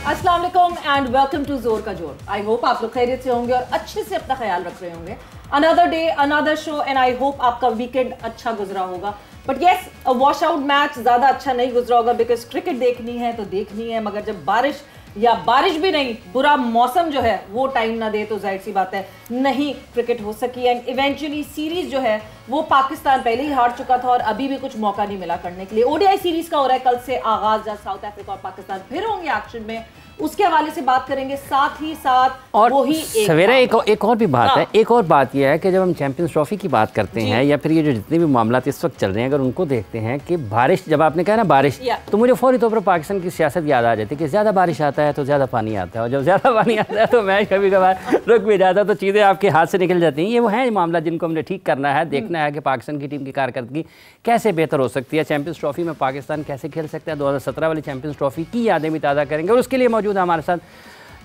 अस्सलाम वालेकुम and welcome to जोर का जोर। आई होप आप लोग खैरियत से होंगे और अच्छे से अपना ख्याल रख रहे होंगे। Another day another show and I hope आपका वीकेंड अच्छा गुजरा होगा। But yes, wash out match ज़्यादा अच्छा नहीं गुजरा होगा बिकॉज क्रिकेट देखनी है तो देखनी है, मगर जब बारिश भी नहीं, बुरा मौसम जो है वो टाइम ना दे तो जाहिर सी बात है नहीं क्रिकेट हो सकी। एंड इवेंचुअली सीरीज जो है वो पाकिस्तान पहले ही हार चुका था और अभी भी कुछ मौका नहीं मिला करने के लिए। ओडीआई सीरीज का हो रहा है कल से आगाज, जहाँ साउथ अफ्रीका और पाकिस्तान फिर होंगे एक्शन में, उसके हवाले से बात करेंगे। साथ ही साथ और वही सवेरा एक और भी बात है। एक और बात यह है कि जब हम चैंपियंस ट्रॉफी की बात करते हैं या फिर ये जो जितने भी मामला इस वक्त चल रहे हैं, अगर उनको देखते हैं कि बारिश, जब आपने कहा ना बारिश, तो मुझे फौरी तौर पर पाकिस्तान की सियासत याद आ जाती है कि ज़्यादा बारिश आता है तो ज़्यादा पानी आता है, और जब ज़्यादा पानी आता है तो मैच कभी कभार रुक भी जाता है, तो चीज़ें आपके हाथ से निकल जाती हैं। ये वो है मामला जिनको हमने ठीक करना है, देखना है कि पाकिस्तान की टीम की कारकर्दगी कैसे बेहतर हो सकती है, चैंपियंस ट्रॉफी में पाकिस्तान कैसे खेल सकता है, 2017 वाली चैंपियंस ट्रॉफी की यादें भी ताज़ा करेंगे। और उसके लिए मौजूद है हमारे साथ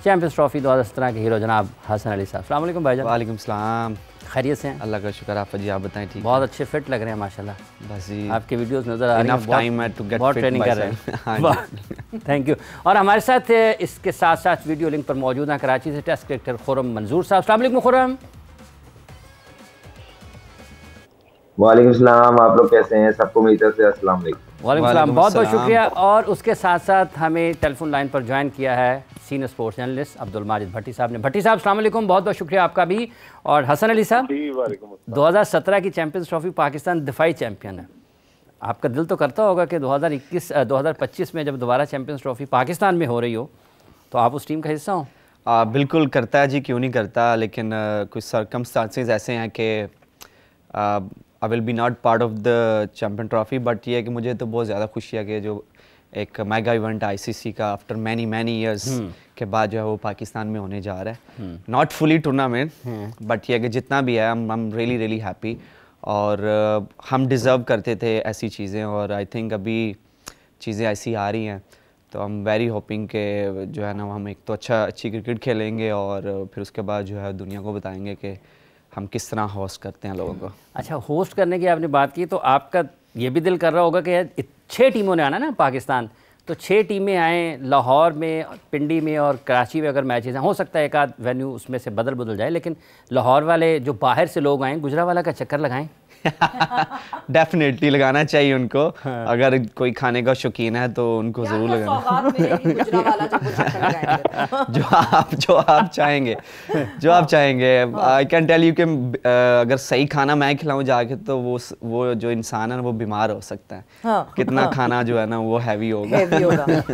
चैंपियंस ट्रॉफी 2017 के हीरो जनाब हसन अली साहब। अस्सलाम वालेकुम भाईजान। वालेकुम सलाम। खैरियत से हैं? अल्लाह का शुक्र। आप जी आप बताएं। ठीक, बहुत अच्छे फिट लग रहे हैं माशाल्लाह। बस जी आपके वीडियोस नज़र आ रही हैं, बहुत ट्रेनिंग कर रहे हैं। Thank you. और हमारे साथ इसके साथ साथ वीडियो लिंक पर मौजूद हैं कराची से टेस्ट क्रिकेटर खुर्रम मंजूर साहब। अस्सलाम वालेकुम खुर्रम। वालेकुम सलाम। आप लोग कैसे हैं? सबको मेरी तरफ से अस्सलाम वालेकुम। वालेकुम सलाम, बहुत बहुत शुक्रिया। और उसके साथ साथ हमें टेलीफोन लाइन पर ज्वाइन किया है senior sports journalist Abdul Majid Bhatti साहब ने। भट्टी साहब अस्सलाम वालेकुम, बहुत बहुत शुक्रिया आपका भी। और हसन अली साहब, 2017 की चैंपियंस ट्रॉफी पाकिस्तान दिफाई चैंपियन है। आपका दिल तो करता होगा कि 2025 में जब दोबारा चैंपियंस ट्रॉफी पाकिस्तान में हो रही हो तो आप उस टीम का हिस्सा हो? बिल्कुल करता है जी, क्यों नहीं करता। लेकिन कुछ सर्कमस्टांसेस ऐसे हैं कि I will be not part of the champion trophy. But ये है कि मुझे तो बहुत ज़्यादा खुशी है कि जो एक मेगा इवेंट आईसीसी का आफ्टर मैनी ईयर्स के बाद जो है वो पाकिस्तान में होने जा रहा है। नॉट फुली टूर्नामेंट, बट ये है कि जितना भी है आई एम रियली हैप्पी। और हम डिज़र्व करते थे ऐसी चीज़ें, और आई थिंक अभी चीज़ें ऐसी आ रही हैं, तो आई एम वेरी होपिंग कि जो है ना हम एक तो अच्छी क्रिकेट खेलेंगे और फिर उसके बाद जो है दुनिया को बताएंगे कि हम किस तरह होस्ट करते हैं लोगों को। अच्छा, होस्ट करने की आपने बात की तो आपका ये भी दिल कर रहा होगा कि यार 6 टीमों ने आना ना पाकिस्तान, तो 6 टीमें आएँ लाहौर में, पिंडी में और कराची में अगर मैचेस हैं, हो सकता है एक आध वेन्यू उसमें से बदल जाए, लेकिन लाहौर वाले जो बाहर से लोग आएँ गुजरावाला का चक्कर लगाएं। डेफिनेटली लगाना चाहिए उनको। हाँ। अगर कोई खाने का शौकीन है तो उनको जरूर लगाना। जो आप चाहेंगे आई कैन टेल यू कि अगर सही खाना मैं खिलाऊं जाके तो वो जो इंसान है वो बीमार हो सकता है। हाँ। कितना खाना जो है ना वो हैवी होगा।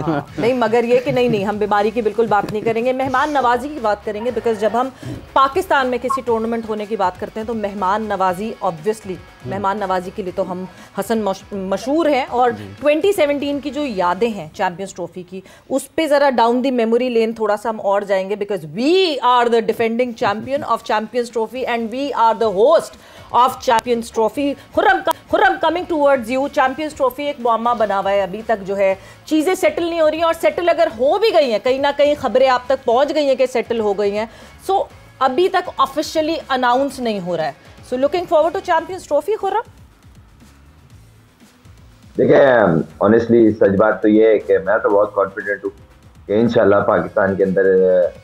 हाँ। नहीं, मगर ये कि नहीं हम बीमारी की बिल्कुल बात नहीं करेंगे, मेहमान नवाजी की बात करेंगे। बिकॉज जब हम पाकिस्तान में किसी टूर्नामेंट होने की बात करते हैं तो मेहमान नवाजी ऑब्वियसली, मेहमान नवाजी के लिए तो हम हसन मशहूर हैं। और 2017 की जो यादें हैं चैंपियंस ट्रॉफी की, उस पे ज़रा डाउन द मेमोरी लेन थोड़ा सा हम और जाएंगे। Because we are the defending champion of champions trophy and we are the host of champions trophy. Khurram, coming towards you. Champions trophy एक मुअम्मा बना हुआ है, अभी तक जो है चीज़ें सेटल नहीं हो रही हैं, और सेटल अगर हो भी गई हैं, कहीं ना कहीं खबरें आप तक पहुंच गई हैं कि सेटल हो गई हैं, सो अभी तक ऑफिशियली अनाउंस नहीं हो रहा है। So looking forward to Champions Trophy, Khurram? देखिए, ऑनेस्टली सच बात तो ये है कि मैं तो बहुत कॉन्फिडेंट हूँ कि इंशाल्लाह पाकिस्तान के अंदर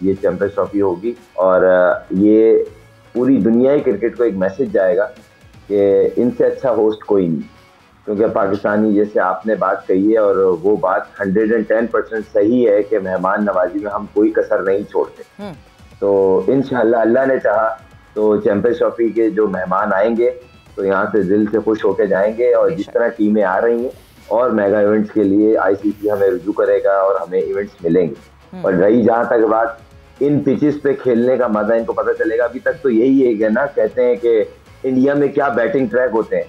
ये चैंपियंस ट्रॉफी होगी, और ये पूरी दुनिया ही क्रिकेट को एक मैसेज जाएगा कि इनसे अच्छा होस्ट कोई नहीं। क्योंकि पाकिस्तानी, जैसे आपने बात कही है और वो बात 110% सही है कि मेहमान नवाजी में हम कोई कसर नहीं छोड़ते। तो इंशाल्लाह अल्लाह ने चाहा तो चैंपियंस ट्रॉफी के जो मेहमान आएंगे तो यहाँ से दिल से खुश होकर जाएंगे। और जिस तरह टीमें आ रही हैं और मेगा इवेंट्स के लिए आईसीसी हमें रुजू करेगा और हमें इवेंट्स मिलेंगे। और रही जहाँ तक बात इन पिचेस पे खेलने का मजा, इनको पता चलेगा। अभी तक तो यही है ना, कहते हैं कि इंडिया में क्या बैटिंग ट्रैक होते हैं।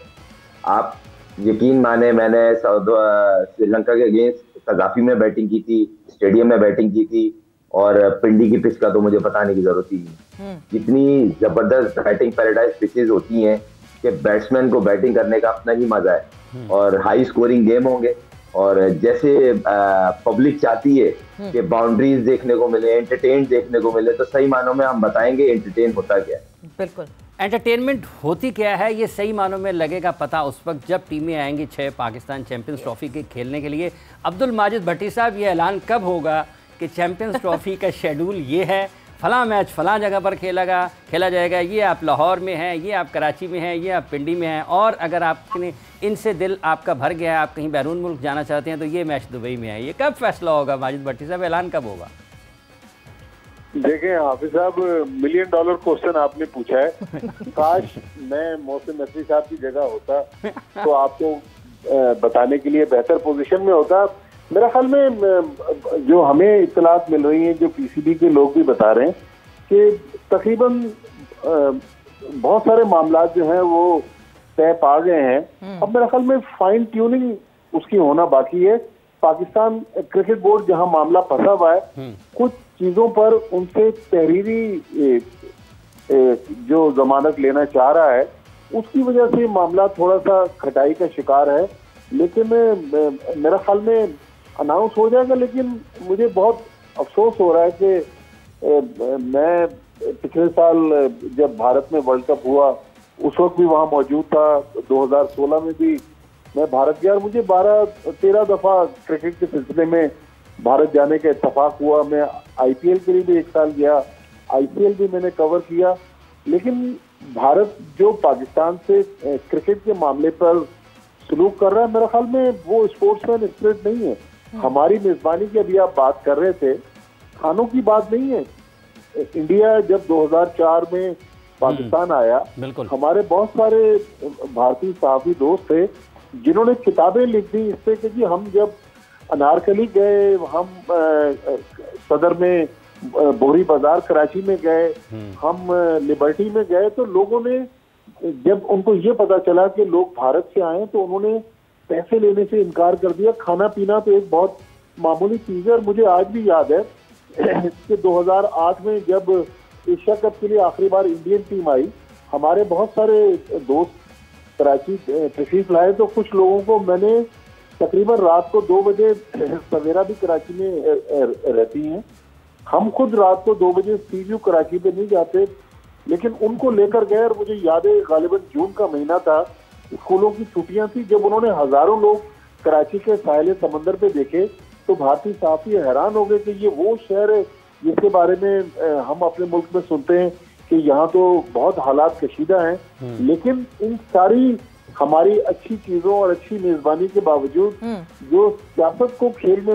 आप यकीन माने, मैंने श्रीलंका के अगेंस्ट कजाफी में बैटिंग की थी, स्टेडियम में बैटिंग की थी, और पिंडी की पिच का तो मुझे बताने की जरूरत ही नहीं। इतनी जबरदस्त बैटिंग पैराडाइज पिचेस होती हैं कि बैट्समैन को बैटिंग करने का अपना ही मजा है, और हाई स्कोरिंग गेम होंगे। और जैसे पब्लिक चाहती है कि बाउंड्रीज देखने को मिले, एंटरटेन देखने को मिले, तो सही मानों में हम बताएंगे एंटरटेन होता क्या है। बिल्कुल, एंटरटेनमेंट होती क्या है ये सही मानों में लगेगा पता उस वक्त जब टीमें आएंगी 6 पाकिस्तान चैंपियंस ट्रॉफी के खेलने के लिए। अब्दुल माजिद भट्टी साहब, ये ऐलान कब होगा कि चैंपियंस ट्रॉफी का शेड्यूल ये है, फला मैच फला जगह पर खेला जाएगा, ये आप लाहौर में हैं, ये आप कराची में हैं, ये आप पिंडी में हैं, और अगर आपने इनसे दिल आपका भर गया है, आप कहीं बैरून मुल्क जाना चाहते हैं तो ये मैच दुबई में है। ये कब फैसला होगा माजिद भट्टी साहब, ऐलान कब होगा? देखें हाफिज साहब, $1 मिलियन क्वेश्चन आपने पूछा है। काश मैं मोहसिन नकवी साहब की जगह होता तो आपको बताने के लिए बेहतर पोजीशन में होता। मेरा ख्याल में जो हमें इत्तलात मिल रही हैं, जो पीसीबी के लोग भी बता रहे हैं कि तकरीबन बहुत सारे मामला जो हैं वो तय पा गए हैं। अब मेरा ख्याल में फाइन ट्यूनिंग उसकी होना बाकी है। पाकिस्तान क्रिकेट बोर्ड जहां मामला फंसा हुआ है, कुछ चीजों पर उनसे तहरीरी जो जमानत लेना चाह रहा है, उसकी वजह से मामला थोड़ा सा खटाई का शिकार है। लेकिन मेरा ख्याल में अनाउंस हो जाएगा। लेकिन मुझे बहुत अफसोस हो रहा है कि मैं पिछले साल जब भारत में वर्ल्ड कप हुआ उस वक्त भी वहां मौजूद था। 2016 में भी मैं भारत गया और मुझे 12-13 दफा क्रिकेट के सिलसिले में भारत जाने का इत्तेफाक हुआ। मैं आईपीएल के लिए भी एक साल गया, आईपीएल भी मैंने कवर किया। लेकिन भारत जो पाकिस्तान से क्रिकेट के मामले पर सलूक कर रहा है, मेरे ख्याल में वो स्पोर्ट्समैन स्पिरिट नहीं है। हमारी मेजबानी की अभी आप बात कर रहे थे, खानों की बात नहीं है। इंडिया जब 2004 में पाकिस्तान आया, हमारे बहुत सारे भारतीय सहाफी दोस्त थे जिन्होंने किताबें लिख दी इस पे कि जी हम जब अनारकली गए, हम सदर में बोरी बाजार कराची में गए, हम लिबर्टी में गए, तो लोगों ने जब उनको ये पता चला कि लोग भारत से आए तो उन्होंने पैसे लेने से इनकार कर दिया। खाना पीना तो एक बहुत मामूली चीज है। और मुझे आज भी याद है कि 2008 में जब एशिया कप के लिए आखिरी बार इंडियन टीम आई, हमारे बहुत सारे दोस्त कराची तशरीफ लाए, तो कुछ लोगों को मैंने तकरीबन रात को 2 बजे, सवेरा भी कराची में रहती हैं, हम खुद रात को 2 बजे सी व्यू कराची पे नहीं जाते, लेकिन उनको लेकर गए। और मुझे याद है गालिबन जून का महीना था, स्कूलों की छुट्टियां थी, जब उन्होंने हजारों लोग कराची के साहिल समंदर पे देखे तो भारतीय सहाफी हैरान हो गए कि ये वो शहर है जिसके बारे में हम अपने मुल्क में सुनते हैं कि यहाँ तो बहुत हालात कशीदा हैं। लेकिन इन सारी हमारी अच्छी चीजों और अच्छी मेजबानी के बावजूद जो सियासत को खेल में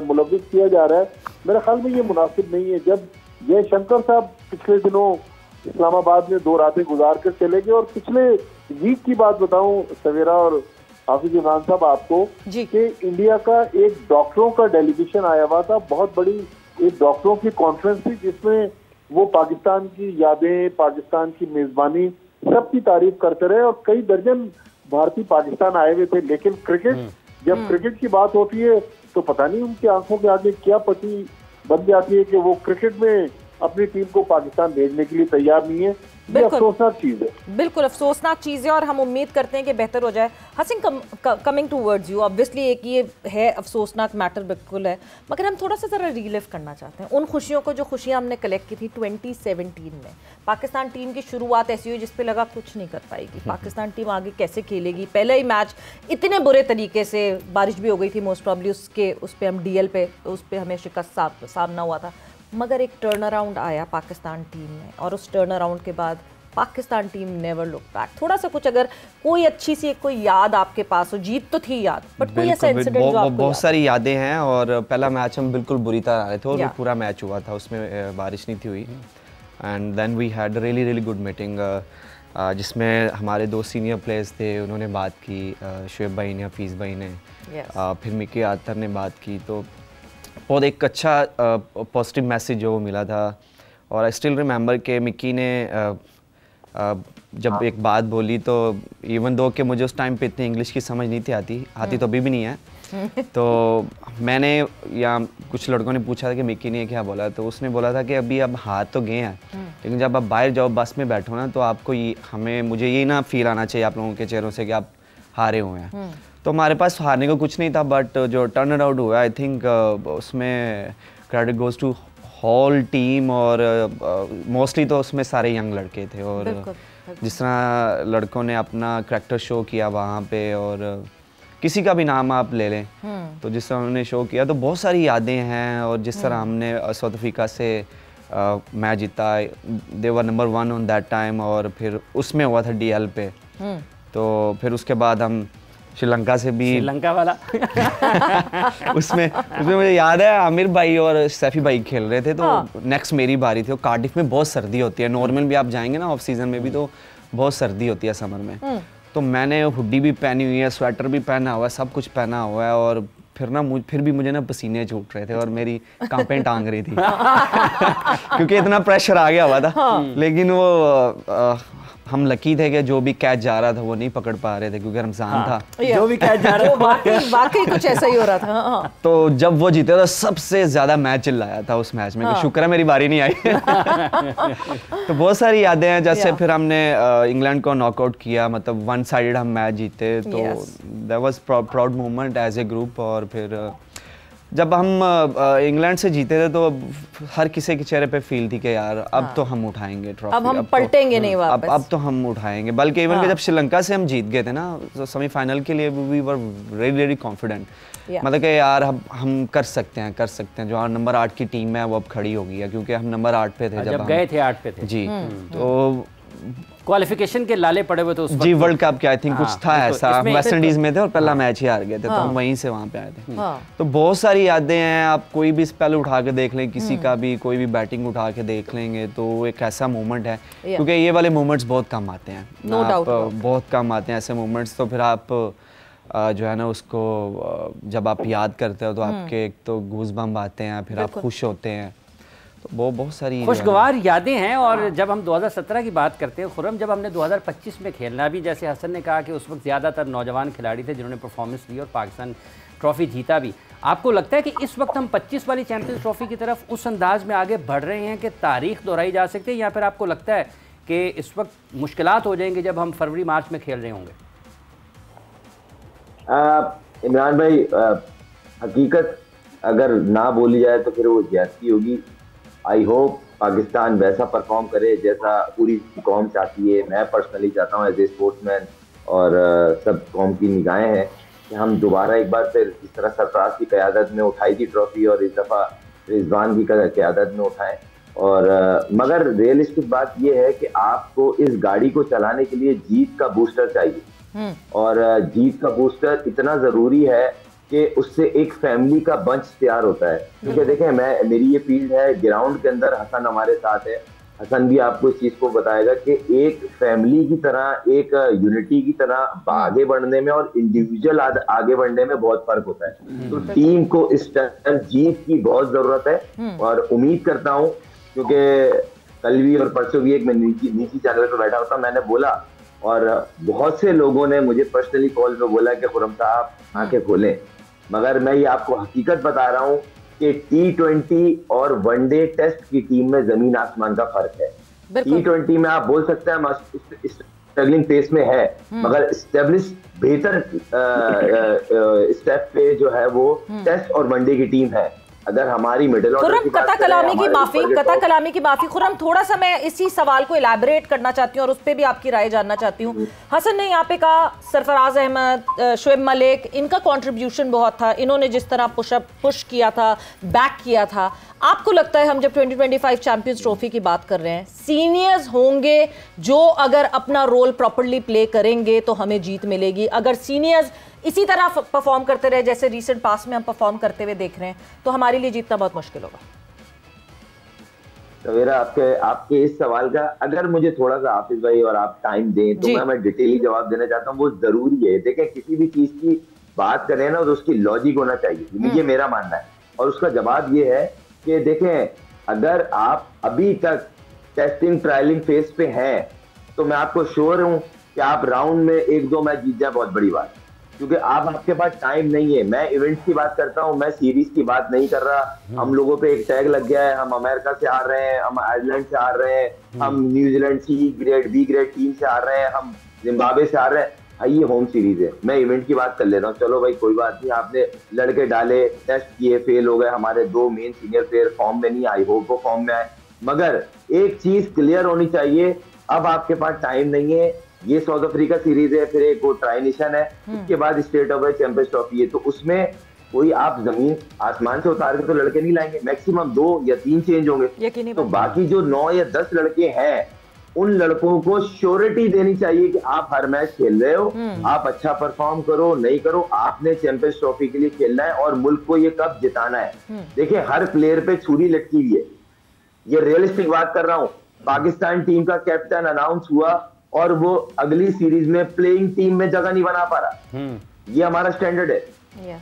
मुलविस किया जा रहा है, मेरे ख्याल में ये मुनासिब नहीं है। जब जयशंकर साहब पिछले दिनों इस्लामाबाद में 2 रातें गुजार कर चले गए, और पिछले वीक की बात बताऊं सवेरा और हाफिज इमरान साहब आपको कि इंडिया का एक डॉक्टरों का डेलीगेशन आया हुआ था, बहुत बड़ी एक डॉक्टरों की कॉन्फ्रेंस थी जिसमें वो पाकिस्तान की यादें, पाकिस्तान की मेजबानी सबकी तारीफ करते रहे, और कई दर्जन भारतीय पाकिस्तान आए हुए थे। लेकिन क्रिकेट, जब क्रिकेट की बात होती है तो पता नहीं उनकी आंखों के आगे क्या पट्टी बन जाती है कि वो क्रिकेट में अपनी टीम को पाकिस्तान भेजने के लिए तैयार नहीं है। ये अफसोसनाक चीज है, बिल्कुल अफसोसनाक चीज़ है, और हम उम्मीद करते हैं कि बेहतर हो जाए। हसीन, कमिंग टूवर्ड्स यू, ऑब्वियसली एक ये है अफसोसनाक मैटर बिल्कुल है, मगर हम थोड़ा सा ज़रा रिलीव करना चाहते हैं उन खुशियों को जो खुशियां हमने कलेक्ट की थी 2017 में। पाकिस्तान टीम की शुरुआत ऐसी हुई जिस पे लगा कुछ नहीं कर पाएगी, पाकिस्तान टीम आगे कैसे खेलेगी। पहले ही मैच इतने बुरे तरीके से, बारिश भी हो गई थी मोस्ट प्रॉब्ली, उस पर हम DL पे, उस पर हमें शिकस्त सामना हुआ था, मगर एक टर्न अराउंड आया पाकिस्तान टीम में, और उस टर्न अराउंड के बाद Pakistan team never look back. थोड़ा सा कुछ अगर कोई अच्छी सी कोई याद आपके पास हो, जीत तो थी याद, बट कोई ऐसा इंसिडेंट जो आपको बहुत सारी यादें हैं। और पहला मैच हम बिल्कुल बुरी तरह आ रहे थे और पूरा मैच हुआ था, उसमें बारिश नहीं थी हुई। And then we had really good meeting जिसमें हमारे 2 सीनियर प्लेयर्स थे, उन्होंने बात की, शुएब भाई ने, हफीज़ भाई ने, फिर मिकी आतर ने बात की। तो बहुत एक अच्छा पॉजिटिव मैसेज जो मिला था। और आई स्टिल रिमेंबर कि मिकी ने जब एक बात बोली, तो इवन दो कि मुझे उस टाइम पे इतनी इंग्लिश की समझ नहीं थी आती तो अभी भी नहीं है। तो मैंने, या कुछ लड़कों ने पूछा था कि मिकी ने क्या बोला, तो उसने बोला था कि अभी अब हाथ तो गए हैं, लेकिन जब आप बाहर जाओ, बस में बैठो ना, तो आपको मुझे ये ना फील आना चाहिए आप लोगों के चेहरों से कि आप हारे हुए हैं। तो हमारे पास हारने को कुछ नहीं था, बट जो टर्न अराउंड हुआ, आई थिंक उसमें credit goes to whole team. और मोस्टली तो उसमें सारे यंग लड़के थे, और जिस तरह लड़कों ने अपना करैक्टर शो किया वहाँ पे, और किसी का भी नाम आप ले लें, तो जिस तरह उन्होंने शो किया तो बहुत सारी यादें हैं। और जिस तरह हमने साउथ अफ्रीका से मैच जीता, दे वर नंबर 1 ऑन दैट टाइम, और फिर उसमें हुआ था DL पे। तो फिर उसके बाद हम श्रीलंका से भी, श्रीलंका वाला उसमें मुझे याद है आमिर भाई और सैफी भाई खेल रहे थे, तो नेक्स्ट मेरी बारी थी। और कार्डिफ में बहुत सर्दी होती है, नॉर्मल भी आप जाएंगे ना ऑफ सीजन में भी तो बहुत सर्दी होती है समर में। तो मैंने हुडी भी पहनी हुई है, स्वेटर भी पहना हुआ है, सब कुछ पहना हुआ है, और फिर भी मुझे ना पसीने छूट रहे थे और मेरी कांपें टांग रही थी क्योंकि इतना प्रेशर आ गया हुआ था। लेकिन वो हम लकी थे कि जो भी कैच जा रहा था वो नहीं पकड़ पा रहे थे क्योंकि रमजान था। जो भी कैच जा रहा था वाकई कुछ ऐसा ही हो रहा था। तो जब वो जीते तो सबसे ज्यादा मैच चिल्लाया था उस मैच में कि शुक्र है मेरी बारी नहीं आई। तो बहुत सारी यादें हैं, जैसे फिर हमने इंग्लैंड को नॉकआउट किया, मतलब 1 साइडेड हम मैच जीते, तो that was proud moment as a group. और फिर जब हम इंग्लैंड से जीते थे तो हर किसी के चेहरे पे फील थी कि यार अब तो हम उठाएंगे ट्रॉफी, अब हम पलटेंगे नहीं वापस, अब तो हम उठाएंगे। बल्कि इवन के जब श्रीलंका से हम जीत गए थे ना तो सेमीफाइनल के लिए वी वर रियली कॉन्फिडेंट, मतलब कि यार हम कर सकते हैं। जो नंबर 8 की टीम है वो अब खड़ी हो गई है क्योंकि हम नंबर 8 पे थे जब गए थे 8 पे थे जी। तो क्वालिफिकेशन के लाले पड़े हुए थे उस वक्त जी, वर्ल्ड कप के आई थिंक कुछ था ऐसा, वेस्ट इंडीज में थे और पहला मैच ही हार गए थे, तो हम वहीं से वहाँ पे आए थे। तो बहुत सारी यादें हैं, आप कोई भी स्पेल उठा के देख लें, किसी का भी कोई भी बैटिंग उठा के देख लेंगे तो एक ऐसा मोमेंट है, क्योंकि ये वाले मोमेंट्स बहुत कम आते हैं, बहुत कम आते हैं ऐसे मोमेंट्स। तो फिर आप जो है ना उसको जब आप याद करते हो तो आपके एक तो गूज़बम्प आते हैं, फिर आप खुश होते हैं, तो वो बहुत सारी खुशगवार यादें हैं। और जब हम 2017 की बात करते हैं खुर्रम, जब हमने 2025 में खेलना, भी जैसे हसन ने कहा कि उस वक्त ज़्यादातर नौजवान खिलाड़ी थे जिन्होंने परफॉर्मेंस दी और पाकिस्तान ट्रॉफी जीता भी, आपको लगता है कि इस वक्त हम 25 वाली चैंपियंस ट्रॉफी की तरफ उस अंदाज में आगे बढ़ रहे हैं कि तारीख दोहराई जा सकती है, या फिर आपको लगता है कि इस वक्त मुश्किलात हो जाएंगे जब हम फरवरी मार्च में खेल रहे होंगे? इमरान भाई, हकीकत अगर ना बोली जाए तो फिर वो ज्यादती होगी। आई होप पाकिस्तान वैसा परफॉर्म करे जैसा पूरी कौम चाहती है। मैं पर्सनली चाहता हूँ एज ए स्पोर्ट्समैन, और सब कौम की निगाहें हैं कि हम दोबारा एक बार फिर इस तरह सरफराज की क़यादत में उठाई थी ट्रॉफी, और इस दफ़ा रिजवान की क़यादत में उठाएं। और मगर रियलिस्टिक बात यह है कि आपको इस गाड़ी को चलाने के लिए जीत का बूस्टर चाहिए, और जीत का बूस्टर इतना ज़रूरी है कि उससे एक फैमिली का बंच तैयार होता है। क्योंकि देखें, मेरी ये फील्ड है, ग्राउंड के अंदर हसन हमारे साथ है, हसन भी आपको इस चीज को बताएगा कि एक फैमिली की तरह, एक यूनिटी की तरह आगे बढ़ने में और इंडिविजुअल आगे बढ़ने में बहुत फर्क होता है। तो टीम को इस टाइम जीत की बहुत जरूरत है, और उम्मीद करता हूँ, क्योंकि कल भी और परसों भी एक मैं नीची चैनल पर बैठा होता, मैंने बोला और बहुत से लोगों ने मुझे पर्सनली कॉल पे बोला कि खुर्रम साहब आंखें खोलें, मगर मैं ये आपको हकीकत बता रहा हूँ कि T20 और वनडे टेस्ट की टीम में जमीन आसमान का फर्क है। T20 में आप बोल सकते हैं स्ट्रगलिंग पेस में है, मगर स्टेब्लिश बेहतर स्टेप पे जो है वो टेस्ट और वनडे की टीम है। अगर हमारी मिडिल ऑर्डर कता कलामी की माफी खुर्रम, थोड़ा सा मैं इसी सवाल को इलैबोरेट करना चाहती हूँ और उस पर भी आपकी राय जानना चाहती हूँ। हसन ने यहाँ पे कहा सरफराज अहमद, शुएब मलिक, इनका कंट्रीब्यूशन बहुत था, इन्होंने जिस तरह पुश किया था, बैक किया था। आपको लगता है हम जब 2025 चैंपियंस ट्रॉफी की बात कर रहे हैं, सीनियर्स होंगे जो अगर अपना रोल प्रॉपर्ली प्ले करेंगे तो हमें जीत मिलेगी? अगर सीनियर्स इसी तरह परफॉर्म करते रहे जैसे रीसेंट पास में हम परफॉर्म करते हुए देख रहे हैं, तो हमारे लिए जीतना बहुत मुश्किल होगा। सवेरा, आपके इस सवाल का अगर मुझे थोड़ा सा हाफिज भाई और आप टाइम दें तो मैं डिटेली जवाब देना चाहता हूँ। वो जरूरी है। देखें, किसी भी चीज की बात करें ना तो उसकी लॉजिक होना चाहिए, ये मेरा मानना है। और उसका जवाब ये है कि देखें, अगर आप अभी तक टेस्टिंग ट्रायलिंग फेज पे हैं तो मैं आपको श्योर हूं कि आप राउंड में 1-2 मैच जीत जाए, बहुत बड़ी बात, क्योंकि आपके पास टाइम नहीं है। मैं इवेंट्स की बात करता हूं, मैं सीरीज की बात नहीं कर रहा। हम लोगों पे एक टैग लग गया है, हम अमेरिका से हार रहे हैं, हम आयरलैंड से हार रहे हैं, हम New Zealand C grade B grade team से हार रहे हैं, हम जिम्बाब्वे से हार रहे हैं। ये होम सीरीज है। मैं इवेंट की बात कर लेता हूँ, चलो भाई कोई बात नहीं, आपने लड़के डाले, टेस्ट किए, फेल हो गए, हमारे 2 मेन सीनियर प्लेयर फॉर्म में नहीं, आई होप वो फॉर्म में आए। मगर एक चीज क्लियर होनी चाहिए, अब आपके पास टाइम नहीं है, ये साउथ अफ्रीका सीरीज है, फिर एक वो ट्राई नेशन है, उसके बाद स्टेट ऑफ चैंपियंस ट्रॉफी है। तो उसमें कोई आप जमीन आसमान से उतार के तो लड़के नहीं लाएंगे, मैक्सिमम 2 या 3 चेंज होंगे। तो बाकी जो 9 या 10 लड़के हैं, उन लड़कों को श्योरिटी देनी चाहिए कि आप हर मैच खेल रहे हो, आप अच्छा परफॉर्म करो नहीं करो, आपने चैंपियंस ट्रॉफी के लिए खेलना है और मुल्क को ये कप जिताना है। देखिए हर प्लेयर पे छुरी लटकी हुई है, ये रियलिस्टिक बात कर रहा हूं। पाकिस्तान टीम का कैप्टन अनाउंस हुआ और वो अगली सीरीज में प्लेइंग टीम में जगह नहीं बना पा रहा, ये हमारा स्टैंडर्ड है।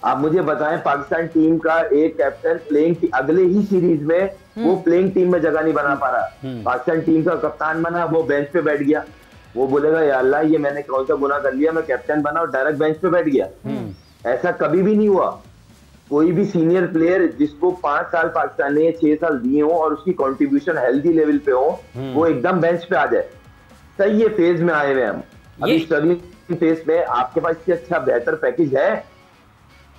आप मुझे बताएं, पाकिस्तान टीम का एक कैप्टन प्लेइंग अगले ही सीरीज में वो प्लेइंग टीम में जगह नहीं बना पा रहा। पाकिस्तान टीम का कप्तान बना, वो बेंच पे बैठ गया, वो बोलेगा या अल्लाह ये मैंने कौन सा गुनाह कर लिया, मैं कैप्टन बना और डायरेक्ट बेंच पे बैठ गया। ऐसा कभी भी नहीं हुआ। कोई भी सीनियर प्लेयर जिसको 5 साल पाकिस्तान ने 6 साल दिए हो और उसकी कंट्रीब्यूशन हेल्दी लेवल पे हो, वो एकदम बेंच पे आ जाए। सही ये फेज में आए हुए हम, अभी स्ट्रगलिंग फेज में। आपके पास इससे अच्छा बेहतर पैकेज है,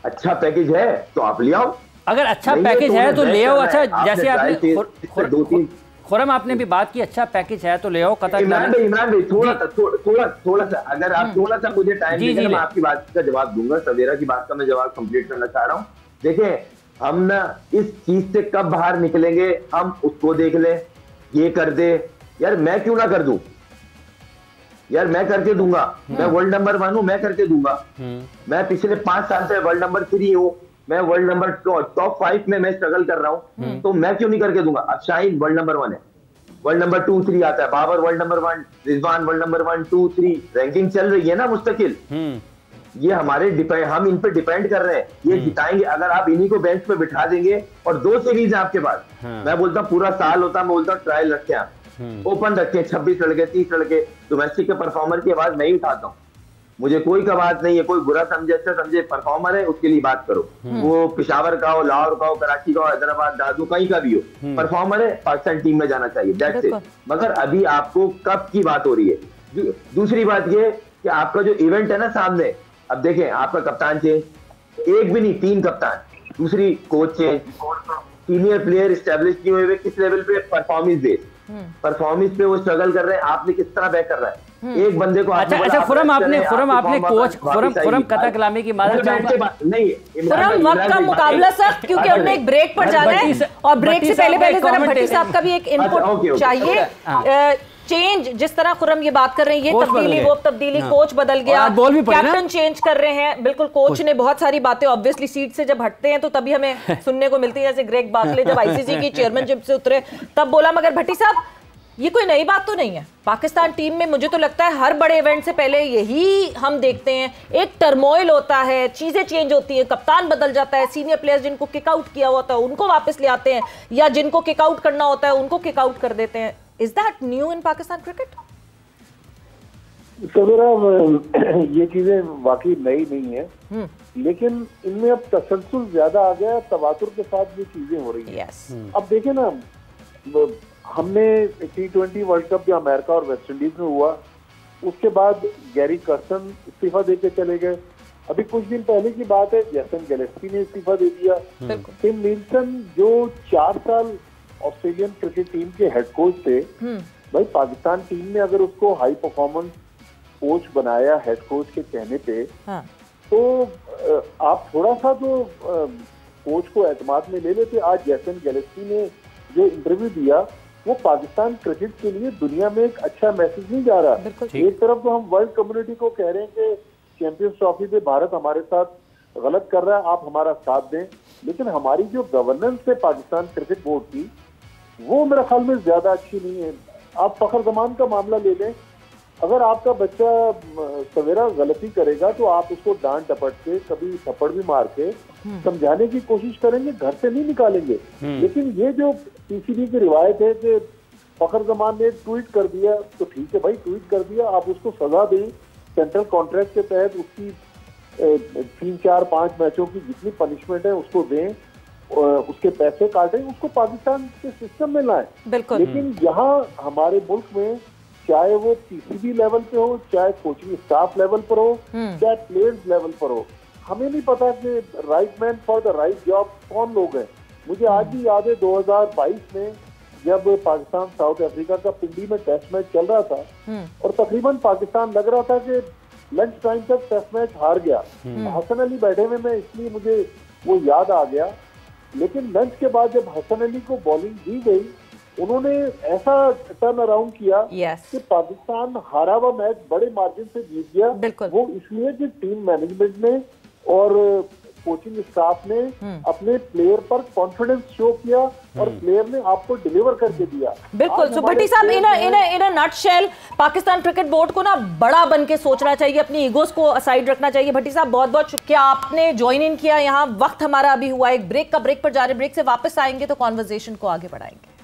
अच्छा पैकेज है तो आप ले आओ। अगर अच्छा पैकेज है तो ले आओ। अच्छा जैसे आपने 2-3 खुरम आपने भी बात की, अच्छा पैकेज है तो ले आओ। इमरान भाई थोड़ा सा अगर आप थोड़ा सा मुझे टाइम देंगे, मैं आपकी बात का जवाब दूंगा। सवेरा की बात का मैं जवाब कंप्लीट करना चाह रहा हूँ। देखें हम ना इस चीज से कब बाहर निकलेंगे, हम उसको देख लें, ये कर दे यार, मैं क्यों ना कर दूं यार, मैं करके दूंगा। मैं वर्ल्ड नंबर 1 हूं, मैं करके दूंगा। मैं पिछले 5 साल से वर्ल्ड नंबर 3 हूं, मैं वर्ल्ड नंबर टॉप 5 में मैं स्ट्रगल कर रहा हूं, तो मैं क्यों नहीं करके दूंगा। अब शाहीन वर्ल्ड नंबर 1 है, वर्ल्ड नंबर 2, 3 आता है, Babar world number 1, Rizwan world number 1, 2, 3 ranking चल रही है ना मुस्तकिल। ये हमारे हम इन पे डिपेंड कर रहे हैं, ये जिताएंगे। अगर आप इन्हीं को बेंच पे बिठा देंगे और 2 सीरीज है आपके पास, मैं बोलता हूँ पूरा साल होता, मैं बोलता हूँ ट्रायल रखते हैं, ओपन रखें, 26 लड़के 30 लड़के, डोमेस्टिक के परफॉर्मर की आवाज मैं ही उठाता हूँ। मुझे कोई कबात नहीं है, कोई बुरा समझे अच्छा समझे, परफॉर्मर है उसके लिए बात करो। वो पिशावर का हो, लाहौर का हो, कराची का हो, हैदराबाद, दादू कहीं का भी हो, परफॉर्मर है, पाकिस्तान टीम में जाना चाहिए, दैट्स इट। मगर अभी आपको कप की बात हो रही है। दूसरी बात ये कि आपका जो इवेंट है ना सामने, अब देखें आपका कप्तान चेंज, एक भी नहीं 3 कप्तान, दूसरी coach change, senior player establish किए हुए किस लेवल पे, परफॉर्मेंस पे वो स्ट्रगल कर रहे हैं, आपने किस तरह बैक कर रहा है एक बंदे को। अच्छा खुरम आपने कोच खुरम कथा कलामी की मादर नहीं, खुरम वक्त का मुकाबला सख्त, क्योंकि हमने एक ब्रेक पर जाना है और ब्रेक से पहले जरा भट्टी साहब का भी एक इनपुट चाहिए। चेंज जिस तरह खुरम ये बात कर रहे हैं, ये तब्दीली वो तब्दीली, कोच बदल गया, कैप्टन चेंज कर रहे हैं, बिल्कुल कोच ने बहुत सारी बातें ऑब्वियसली सीट से जब हटते हैं तो तभी हमें सुनने को मिलती है। जैसे ग्रेग बार्कले जब आईसीसी की चेयरमैनशिप से उतरे तब बोला, मगर भट्टी साहब ये कोई नई बात तो नहीं है। पाकिस्तान टीम में मुझे तो लगता है हर बड़े इवेंट से पहले यही हम देखते हैं, एक टर्मोइल होता है, चीजें चेंज होती है, कप्तान बदल जाता है, सीनियर प्लेयर्स जिनको किक आउट किया होता है उनको वापस ले आते हैं, या जिनको किक आउट करना होता है उनको किक आउट कर देते हैं। Is that new in Pakistan cricket? सवेरा ये चीजें वाकई नई नहीं है, लेकिन इनमें अब तसलसल ज्यादा आ गया, तवातुर के साथ ये चीजें हो रही हैं। अब देखें ना, हमने T20 वर्ल्ड कप जो अमेरिका और वेस्ट इंडीज में हुआ, उसके बाद गैरी कर्सन इस्तीफा देके चले गए। अभी कुछ दिन पहले की बात है, जेसन गैलेस्पी ने इस्तीफा दे दिया। टिम नील्सन जो 4 साल ऑस्ट्रेलियन क्रिकेट टीम के हेड कोच थे, भाई पाकिस्तान टीम ने अगर उसको हाई परफॉर्मेंस कोच बनाया हेड कोच के कहने पे, तो आप थोड़ा सा तो कोच को एतमाद में ले लेते। आज जेसन गैलेस्पी ने जो इंटरव्यू दिया, वो पाकिस्तान क्रिकेट के लिए दुनिया में एक अच्छा मैसेज नहीं जा रहा। एक तरफ तो हम वर्ल्ड कम्युनिटी को कह रहे हैं कि चैंपियंस ट्रॉफी पे भारत हमारे साथ गलत कर रहा है, आप हमारा साथ दें, लेकिन हमारी जो गवर्नेंस है पाकिस्तान क्रिकेट बोर्ड की, वो मेरे ख्याल में ज्यादा अच्छी नहीं है। आप फखर जमान का मामला ले लें, अगर आपका बच्चा सवेरा गलती करेगा तो आप उसको डांट डपट के, कभी थप्पड़ भी मार के समझाने की कोशिश करेंगे, घर से नहीं निकालेंगे। लेकिन ये जो पीसीबी की रिवायत है कि फखर जमान ने ट्वीट कर दिया, तो ठीक है भाई, ट्वीट कर दिया, आप उसको सजा दें, सेंट्रल कॉन्ट्रैक्ट के तहत उसकी 3, 4, 5 मैचों की जितनी पनिशमेंट है उसको दें, उसके पैसे काटें, उसको पाकिस्तान के सिस्टम में लाएं। लेकिन यहाँ हमारे मुल्क में चाहे वो पीसीबी लेवल पे हो, चाहे कोचिंग स्टाफ लेवल पर हो, चाहे प्लेयर्स लेवल पर हो, हमें नहीं पता कि right man for the right job कौन लोग हैं। मुझे आज भी याद है 2022 में जब पाकिस्तान साउथ अफ्रीका का पिंडी में टेस्ट मैच चल रहा था और तकरीबन पाकिस्तान लग रहा था कि लंच टाइम तक टेस्ट मैच हार गया, हसन अली बैठे हुए में, इसलिए मुझे वो याद आ गया। लेकिन लंच के बाद जब हसन अली को बॉलिंग दी गई, उन्होंने ऐसा टर्न अराउंड किया कि पाकिस्तान हारा हुआ मैच बड़े मार्जिन से जीत गया। वो इसलिए कि टीम मैनेजमेंट ने और कोचिंग स्टाफ ने अपने प्लेयर पर कॉन्फिडेंस शो किया और प्लेयर ने आपको डिलीवर करके दिया। बिल्कुल। सो भट्टी साहब, in a nutshell Pakistan cricket board को ना बड़ा बन के सोचना चाहिए, अपनी ईगोस को असाइड रखना चाहिए। भट्टी साहब, बहुत बहुत शुक्रिया, आपने ज्वाइन इन किया। यहाँ वक्त हमारा अभी हुआ एक ब्रेक का, ब्रेक पर जा रहे, ब्रेक से वापस आएंगे तो कॉन्वर्सेशन को आगे बढ़ाएंगे।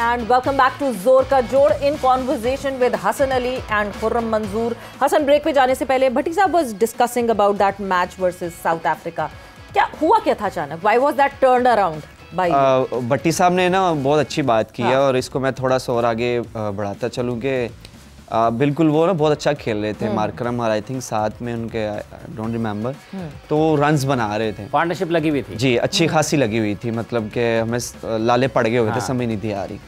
And welcome back to जोर का जोड़ in conversation with Hassan Ali and Khurram Manzoor. Hasan, break पे जाने से पहले भट्टी साहब was discussing about that match versus South Africa. क्या हुआ, क्या था अचानक? Why was that turned around by you? भट्टी साहब ने ना बहुत अच्छी बात की है और इसको मैं थोड़ा सा और आगे बढ़ाता चलूँ कि बिल्कुल वो ना बहुत अच्छा खेल रहे थे। मार्करम और आई थिंक साथ में उनके, डोंट रिमेम्बर, तो रन्स बना रहे थे, पार्टनरशिप लगी हुई थी जी, अच्छी खासी लगी हुई थी, मतलब कि हमें लाले पड़ गए हुए थे, समझ नहीं थी आ रही।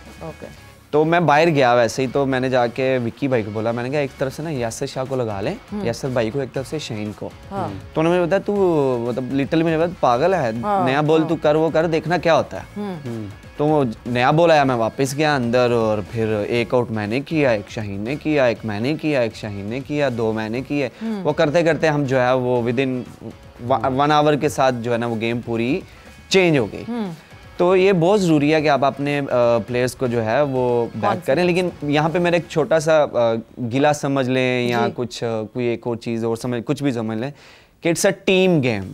तो मैं बाहर गया वैसे ही, तो मैंने जाके विक्की भाई को बोला, मैंने कहा एक तरफ से ना यासर शाह को लगा ले, यासर भाई को, एक तरफ से शाहीन को। तो उन्होंने मुझे बताया तू मतलब लिटिल में बताया पागल है, नया बॉल तू कर, वो कर, देखना क्या होता है। तो वो नया बॉल आया, मैं वापस गया अंदर और फिर एक आउट मैंने किया, एक शाहीन ने किया, एक मैंने किया, एक शाहीन ने किया, 2 मैंने किए। वो करते करते हम जो है वो विद इन 1 आवर के साथ जो है ना वो गेम पूरी चेंज हो गई। तो ये बहुत ज़रूरी है कि आप अपने प्लेयर्स को जो है वो बैक करें। लेकिन यहाँ पे मेरा एक छोटा सा गिला समझ लें या कुछ कोई एक और चीज़ और समझ, कुछ भी समझ लें कि इट्स अ टीम गेम,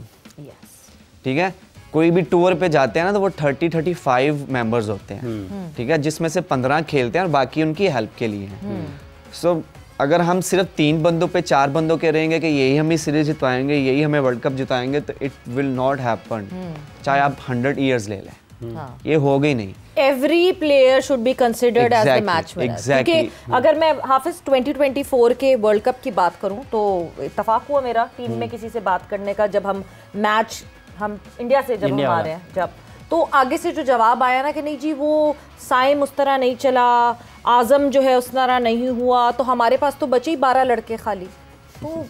ठीक है। कोई भी टूर पे जाते हैं ना तो वो 30-35 मेंबर्स होते हैं, ठीक है, जिसमें से 15 खेलते हैं और बाकी उनकी हेल्प के लिए हैं। सो अगर हम सिर्फ 3 बंदों पे 4 बंदों के रहेंगे कि यही हमें सीरीज जितवाएंगे, यही हमें वर्ल्ड कप जिताएंगे, तो इट विल नॉट हैपन, चाहे आप 100 ईयर्स ले लें, ये हो गई नहीं। Every player should be considered as the match winner. क्योंकि अगर मैं हाफिज 2024 के वर्ल्ड कप की बात करूं तो इत्तेफाक हुआ मेरा टीम में किसी से बात करने का, जब हम मैच हम इंडिया से जब हम आ रहे हैं, जब तो आगे से जो जवाब आया ना कि नहीं जी वो साइम उस तरह नहीं चला, आजम जो है उस तरह नहीं हुआ, तो हमारे पास तो बचे ही 12 लड़के खाली। तो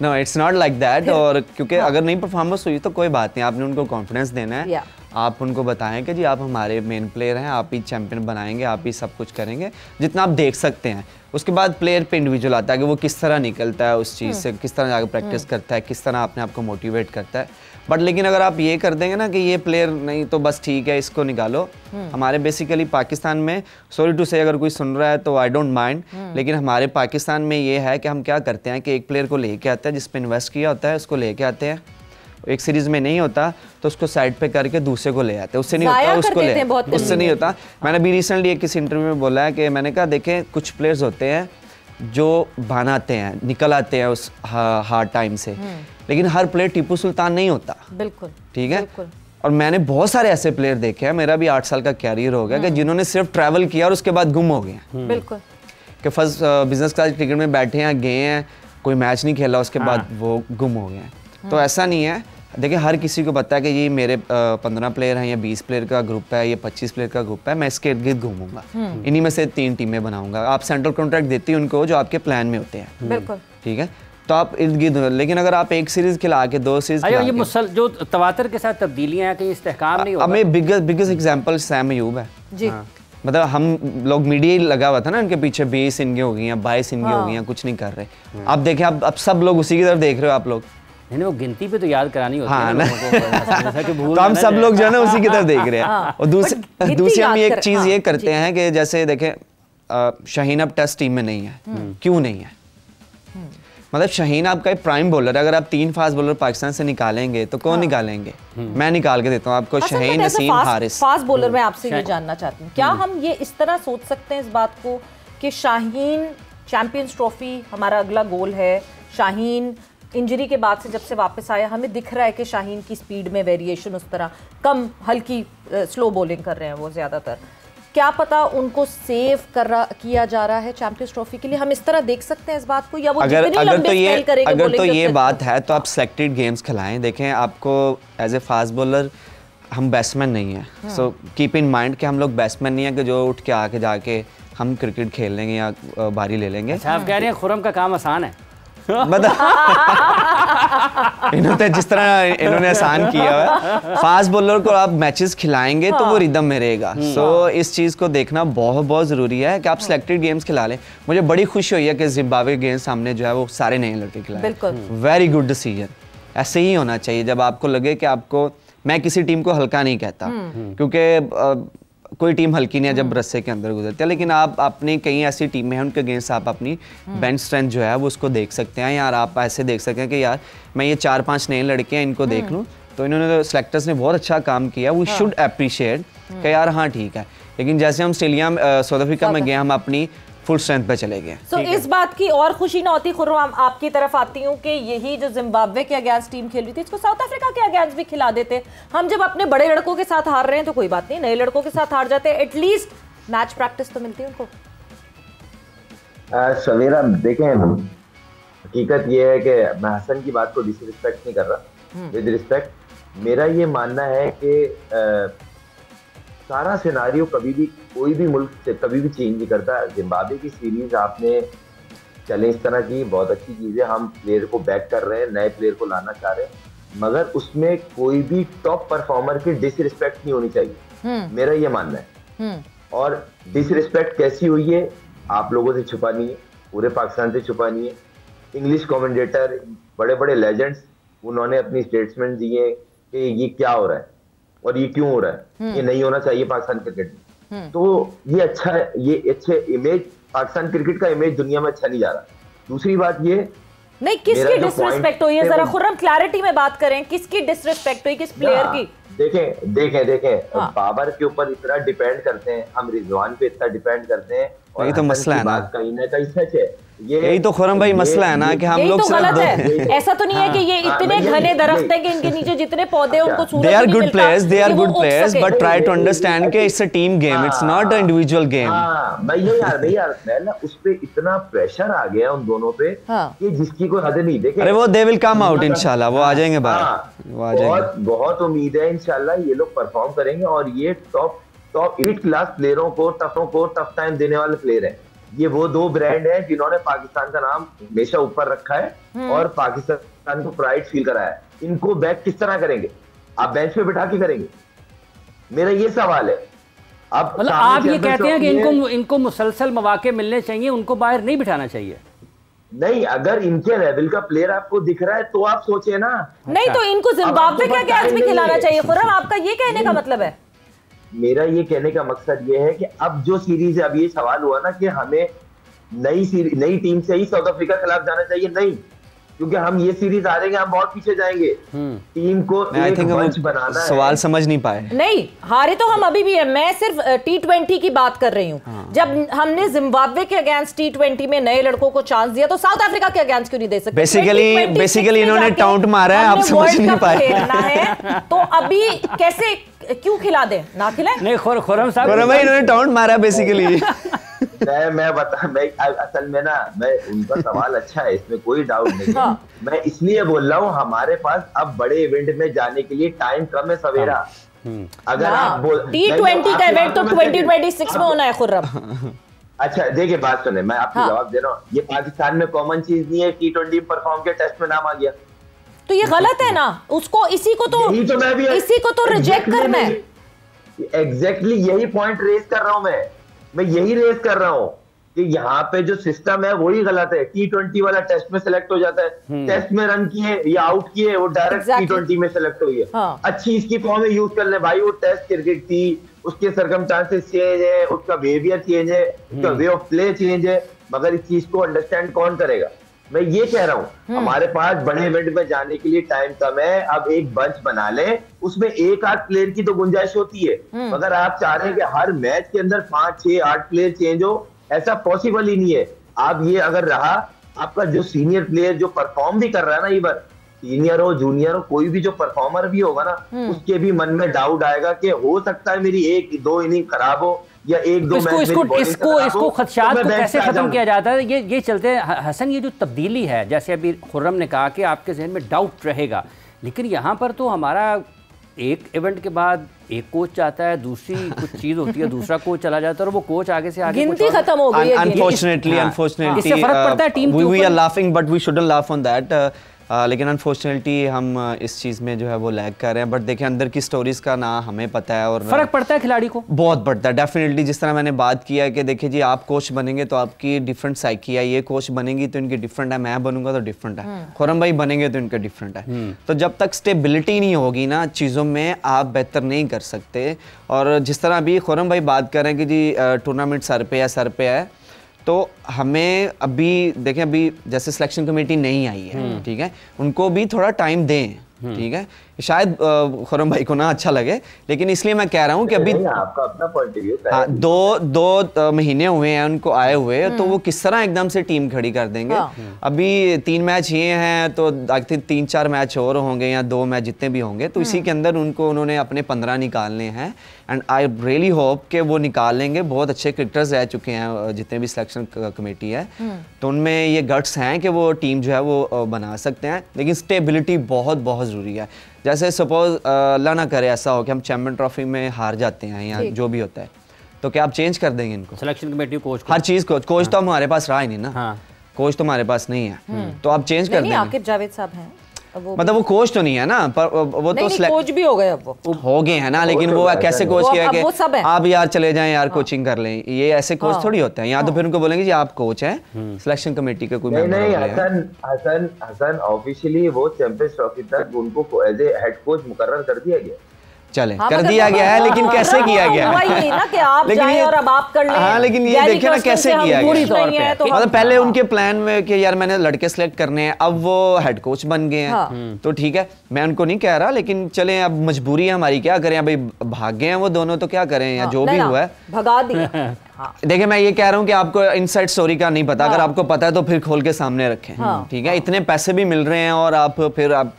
no, it's not like that. और क्योंकि अगर नहीं परफॉर्मेंस हुई तो कोई बात नहीं, आपने उनको कॉन्फिडेंस देना है, आप उनको बताएं कि जी आप हमारे मेन प्लेयर हैं, आप ही चैंपियन बनाएंगे, आप ही सब कुछ करेंगे जितना आप देख सकते हैं। उसके बाद प्लेयर पे इंडिविजुअल आता है कि वो किस तरह निकलता है उस चीज़ से, किस तरह जाकर प्रैक्टिस करता है, किस तरह अपने आप को मोटिवेट करता है। बट लेकिन अगर आप ये कर देंगे ना कि ये प्लेयर नहीं तो बस ठीक है इसको निकालो, हमारे बेसिकली पाकिस्तान में, सॉरी टू से अगर कोई सुन रहा है तो आई डोंट माइंड, लेकिन हमारे पाकिस्तान में ये है कि हम क्या करते हैं कि एक प्लेयर को लेके आते हैं जिस पे इन्वेस्ट किया होता है, उसको लेके आते हैं, एक सीरीज में नहीं होता तो उसको साइड पे करके दूसरे को ले आते हैं, उससे नहीं होता उसको ले, उससे नहीं होता। मैंने अभी रिसेंटली एक किसी इंटरव्यू में बोला है कि मैंने कहा देखें कुछ प्लेयर्स होते हैं जो बनाते हैं, निकल आते हैं उस हार्ड टाइम से, लेकिन हर प्लेयर टीपू सुल्तान नहीं होता, बिल्कुल ठीक है। और मैंने बहुत सारे ऐसे प्लेयर देखे हैं, मेरा भी 8 साल का कैरियर हो गया, कि जिन्होंने सिर्फ ट्रैवल किया और उसके बाद गुम हो गए, बिल्कुल, कि फर्स्ट बिजनेस क्लास टिकट में बैठे हैं, गए हैं, कोई मैच नहीं खेला, उसके बाद वो गुम हो गए हैं। तो ऐसा नहीं है, देखिए हर किसी को पता है कि ये मेरे 15 प्लेयर हैं या 20 प्लेयर का ग्रुप है, ये 25 प्लेयर का ग्रुप है, मैं इसके इर्द गिर्द घूमूंगा, इन्हीं में से 3 टीमें बनाऊंगा। आप सेंट्रल कॉन्ट्रैक्ट देती हैं उनको जो आपके प्लान में होते हैं, बिल्कुल ठीक है, तो आप इर्द गिर्द। लेकिन अगर आप एक सीरीज खिला के 2 सीरीज ये मुसल जो तवातर के साथ तब्दीलियां हैं, कहीं इस्तेहकाम नहीं होगा। हमें बिगेस्ट एग्जांपल सैम अयूब है जी, मतलब हम लोग मीडिया ही लगा हुआ था ना उनके पीछे, 20 इनके हो गई हैं, 22 इनके हो गई हैं, कुछ नहीं कर रहे। अब देखें अब सब लोग उसी की तरफ देख रहे हो आप लोग, वो गिनती पे तो याद करानी होती है ना, तो हम सब लोग जो है ना उसी की तरफ देख रहे हैं। और दूसरी हम एक चीज़ ये करते हैं कि जैसे देखें शाहीन अब टेस्ट टीम में नहीं है, क्यों नहीं है? मतलब शाहीन आपका एक प्राइम बॉलर है, अगर आप 3 फास्ट बॉलर पाकिस्तान से निकालेंगे तो कौन निकालेंगे? मैं निकाल के देता हूँ आपको, शाहीन, नसीम, हारिस। फास्ट बॉलर में आपसे ये जानना चाहती हूँ, क्या हम ये इस तरह सोच सकते हैं इस बात को कि शाहीन चैंपियंस ट्रॉफी हमारा अगला गोल है, शाहीन इंजरी के बाद से जब से वापस आया हमें दिख रहा है कि शाहीन की स्पीड में वेरिएशन उस तरह कम, हल्की स्लो बॉलिंग कर रहे हैं वो ज़्यादातर, क्या पता उनको सेव किया जा रहा है चैंपियंस ट्रॉफी के लिए, हम इस तरह देख सकते हैं इस बात को, या वो अगर तो ये हाँ। बात है तो आप सेलेक्टेड गेम्स खिलाएं। देखें, आपको एज ए फास्ट बॉलर हम बैट्समैन नहीं है, सो कीप इन माइंड कि हम लोग बैट्समैन नहीं है कि जो उठ के आके जाके हम क्रिकेट खेल लेंगे या बारी ले लेंगे। अच्छा, आप कह रहे हैं खुरम का काम आसान है? इन्होंने जिस तरह इन्होंने आसान किया है, फास्ट बॉलर को आप मैचेस खिलाएंगे तो वो रिदम में रहेगा। सो इस चीज़ को देखना बहुत बहुत ज़रूरी है कि आप सिलेक्टेड गेम्स खिला लें। मुझे बड़ी खुशी हुई है कि जिम्बाब्वे गेम्स सामने जो है वो सारे नए लड़के खिलाए। वेरी गुड डिसीजन, ऐसे ही होना चाहिए। जब आपको लगे कि आपको, मैं किसी टीम को हल्का नहीं कहता क्योंकि कोई टीम हल्की नहीं है जब रस्से के अंदर गुजरती है, लेकिन आप अपनी कई ऐसी टीमें हैं उनके अगेंस्ट आप अपनी बेंच स्ट्रेंथ जो है वो उसको देख सकते हैं। यार आप ऐसे देख सकते हैं कि यार मैं ये 4-5 नए लड़के हैं इनको देख लूँ, तो इन्होंने सिलेक्टर्स ने बहुत अच्छा काम किया, वी शुड अप्रिशिएट कि यार हाँ ठीक है। लेकिन जैसे हम ऑस्ट्रेलिया साउथ अफ्रीका में गए, हम अपनी फुल स्ट्रेंथ पे चले गए। तो इस बात की और खुशी ना होती, खुर्रम आपकी तरफ आती हूँ, कि यही जो जिम्बाब्वे के अगेंस्ट टीम खेल रही थी इसको साउथ अफ्रीका के अगेंस्ट भी खिला देते। हम जब अपने बड़े लड़कों के साथ हार रहे हैं तो कोई बात नहीं, नए लड़कों के साथ हार जाते, एटलीस्ट मैच प्रैक्टिस तो मिलती है उनको। सवेरा देखें, हकीकत ये है कि मैं हसन की बात को डिसरिस्पेक्ट नहीं कर रहा, विद रिस्पेक्ट मेरा ये मानना है कि सारा सिनारियो कभी भी कोई भी मुल्क से कभी भी चेंज नहीं करता। जिम्बाब्वे की सीरीज आपने चले इस तरह की, बहुत अच्छी चीज़ है, हम प्लेयर को बैक कर रहे हैं, नए प्लेयर को लाना चाह रहे हैं, मगर उसमें कोई भी टॉप परफॉर्मर की डिसरिस्पेक्ट नहीं होनी चाहिए, मेरा ये मानना है। और डिसरिस्पेक्ट कैसी हुई है, आप लोगों से छुपा नहीं है, पूरे पाकिस्तान से छुपा नहीं है। इंग्लिश कमेंटेटर, बड़े बड़े लेजेंड्स, उन्होंने अपनी स्टेटमेंट दिए कि ये क्या हो रहा है और ये क्यों हो रहा है, ये नहीं होना चाहिए पाकिस्तान क्रिकेट में। तो ये अच्छा है, ये अच्छे इमेज, पाकिस्तान क्रिकेट का इमेज दुनिया में अच्छा नहीं जा रहा। दूसरी बात ये नहीं, किसकी डिसरिस्पेक्ट हुई है, जरा खुर्रम क्लैरिटी में बात करें, किसकी डिसरिस्पेक्ट हुई, किस प्लेयर की? देखें बाबर के ऊपर इतना डिपेंड करते हैं हम, रिजवान पे इतना डिपेंड करते हैं, और यही तो मसला है ना, कहीं ना कहीं सच है। यही तो खुरम भाई मसला है ना कि हम लोग तो गलत है। ऐसा तो नहीं है कि ये इतने घने दरख्त हैं कि इनके नीचे जितने पौधे हैं उनको सूरज they are नहीं good मिलता, players, they are कि वो good उग players, सके। but try to understand कि it's a team game, it's not an individual game। भैया मैं ना उस पे इतना प्रेशर आ गया उन दोनों पे कि जिसकी कोई हद नहीं। देखे, अरे वो they will come out इंशाल्लाह, वो आ जाएंगे बाहर, वो आ जाएंगे। बहुत उम्मीद है इंशाल्लाह ये लोग परफॉर्म करेंगे, और ये टॉप 8 क्लास प्लेयरों को टफ टाइम देने वाले प्लेयर हैं। ये वो दो ब्रांड हैं जिन्होंने पाकिस्तान का नाम हमेशा ऊपर रखा है और पाकिस्तान को प्राइड फील कराया है। इनको बैक किस तरह करेंगे, आप बेंच पे बिठा के करेंगे, मेरा ये सवाल है। अब मतलब आप ये कहते हैं कि इनको मुसलसल मौके मिलने चाहिए, उनको बाहर नहीं बिठाना चाहिए? नहीं, अगर इनके लेवल का प्लेयर आपको दिख रहा है तो आप सोचिए ना। नहीं तो इनको जिम्बाब्वे के अगेंस्ट भी खिलाना चाहिए। खुर्रम, आपका ये कहने का मतलब है? मेरा ये कहने का मकसद ये है कि अब जो सीरीज है, अब ये सवाल हुआ ना कि हमें नई टीम से ही साउथ अफ्रीका के खिलाफ जाना चाहिए, नहीं, क्योंकि हम ये सीरीज हारेंगे, हम बहुत पीछे जाएंगे। टीम को एक मंच बनाना है। सवाल समझ नहीं पाए। नहीं, हारे तो हम अभी भी है, मैं सिर्फ T20 की बात कर रही हूँ। जब हमने जिम्बाब्वे के अगेंस्ट T20 में नए लड़कों को चांस दिया तो साउथ अफ्रीका के अगेंस्ट क्यों नहीं दे सकते? बेसिकली इन्होंने टाउंट मारा है, आप समझ नहीं पाए। तो अभी कैसे, क्यों खिला दे, ना खिलाए? नहीं, खुर्रम साहब इन्होंने टाउंट मारा बेसिकली। मैं असल में ना, मैं उनका सवाल अच्छा है, इसमें कोई डाउट नहीं है। मैं इसलिए बोल रहा हूँ, हमारे पास अब बड़े इवेंट में जाने के लिए टाइम कम है सवेरा। अगर आप T20 का इवेंट तो 2026 में होना है खुर्रम। अच्छा देखिए, बात सुने, मैं आपको जवाब दे रहा हूँ। ये पाकिस्तान में कॉमन चीज नहीं है, T20 परफॉर्म के टेस्ट में नाम आ गया तो ये गलत है ना, उसको इसी को तो रिजेक्ट करना है। एग्जैक्टली यही पॉइंट रेज कर रहा हूं मैं यही रेज कर रहा हूं कि यहाँ पे जो सिस्टम है वही गलत है। T20 वाला टेस्ट में सिलेक्ट हो जाता है, टेस्ट में रन किए या आउट किए, वो डायरेक्ट T20 में सिलेक्ट हुई है। अच्छी इसकी फॉर्म में यूज कर ले भाई, वो टेस्ट क्रिकेट थी, उसके सर्कमस्टांसेस चेंज है, उसका बिहेवियर चेंज है, उसका वे ऑफ प्ले चेंज है, मगर इस चीज को अंडरस्टैंड कौन करेगा? मैं ये कह रहा हूँ, हमारे पास बड़े इवेंट में जाने के लिए टाइम कम है। अब एक बंच बना ले, उसमें एक आध प्लेयर की तो गुंजाइश होती है, मगर आप चाह रहे हैं कि हर मैच के अंदर 5, 6, 8 प्लेयर चेंज हो, ऐसा पॉसिबल ही नहीं है। आप ये अगर रहा, आपका जो सीनियर प्लेयर जो परफॉर्म भी कर रहा है ना, इवन सीनियर हो जूनियर हो, कोई भी जो परफॉर्मर भी होगा ना, उसके भी मन में डाउट आएगा कि हो सकता है मेरी 1-2 इनिंग खराब हो, या एक दो मैच इसको खदशात को कैसे खत्म किया जाता है? ये चलते हैं हसन, ये जो तब्दीली है, जैसे अभी खुर्रम ने कहा कि आपके जहन में डाउट रहेगा, लेकिन यहाँ पर तो हमारा एक इवेंट के बाद एक कोच जाता है, दूसरी कुछ चीज होती है, दूसरा कोच चला जाता है और वो कोच आगे से आगे गिनती खत्म हो गई है। अनफॉर्चुनेटली इससे फर्क पड़ता है टीम के ऊपर। We are laughing but we shouldn't laugh on that, लेकिन अनफॉर्चुनेटली हम इस चीज़ में जो है वो लैग कर रहे हैं। बट देखिए अंदर की स्टोरीज का ना हमें पता है और फर्क पड़ता है खिलाड़ी को, बहुत पड़ता है डेफिनेटली। जिस तरह मैंने बात किया है कि देखिए जी आप कोच बनेंगे तो आपकी डिफरेंट साइकी है, ये कोच बनेगी तो इनकी डिफरेंट है, मैं बनूंगा तो डिफरेंट है, खुर्रम भाई बनेंगे तो इनका डिफरेंट है। तो जब तक स्टेबिलिटी नहीं होगी ना चीज़ों में, आप बेहतर नहीं कर सकते। और जिस तरह अभी खुर्रम भाई बात कर रहे हैं कि जी टूर्नामेंट सर पे है, तो हमें अभी देखें, अभी जैसे सिलेक्शन कमेटी नहीं आई है, ठीक है, उनको भी थोड़ा टाइम दें, ठीक है। शायद खुर्रम भाई को ना अच्छा लगे, लेकिन इसलिए मैं कह रहा हूँ कि अभी आपका अपना पॉइंट ऑफ व्यू है। हाँ, दो महीने हुए हैं उनको आए हुए, तो वो किस तरह एकदम से टीम खड़ी कर देंगे। अभी 3 मैच ये हैं, तो आई थिंक 3-4 मैच और होंगे या 2 मैच जितने भी होंगे, तो इसी के अंदर उन्होंने अपने 15 निकालने हैं। एंड आई रियली होप कि वो निकाल लेंगे। बहुत अच्छे क्रिकेटर्स रह चुके हैं जितने भी सिलेक्शन कमेटी है, तो उनमें ये गट्स हैं कि वो टीम जो है वो बना सकते हैं। लेकिन स्टेबिलिटी बहुत बहुत ज़रूरी है। जैसे सपोज अल्लाह ना करे ऐसा हो कि हम चैम्पियन ट्रॉफी में हार जाते हैं या जो भी होता है, तो क्या आप चेंज कर देंगे इनको? सिलेक्शन कमेटी कोच हर चीज़ कोच तो हमारे पास रहा ही नहीं ना, कोच तो हमारे पास नहीं है, तो आप चेंज कर देंगे। आकिब जावेद साहब हैं, मतलब वो कोच तो नहीं है ना, पर वो तो कोच भी हो गए, अब वो हो गए हैं ना, लेकिन वो कैसे कोच किया कि आप यार चले जाएं यार कोचिंग कर लें, ये ऐसे कोच थोड़ी होते हैं। यहाँ तो फिर उनको बोलेंगे जी आप कोच हैं, सिलेक्शन कमेटी का कोई मेंबर नहीं। हसन ऑफिशियली वो चैंपियंस ट्रॉफी तक उनको एज ए हेड कोच मुकर्रर कर दिया गया। चले कर दिया गया है, लेकिन कैसे किया गया है? लेकिन और अब आप कर लें। हाँ, लेकिन ये देखिए ना कैसे किया गया। मतलब पहले उनके प्लान में कि यार मैंने लड़के सिलेक्ट करने हैं, अब वो हेड कोच बन गए हैं, तो ठीक है, मैं उनको नहीं कह रहा, लेकिन चले अब मजबूरी है हमारी, क्या करें, भाई भाग गए हैं वो दोनों, तो क्या करें, या जो भी हुआ है भगा दिए। देखिए मैं ये कह रहा हूँ कि आपको इनसाइड स्टोरी का नहीं पता, अगर आपको पता है तो फिर खोल के सामने रखें, ठीक है। इतने पैसे भी मिल रहे हैं और आप फिर अब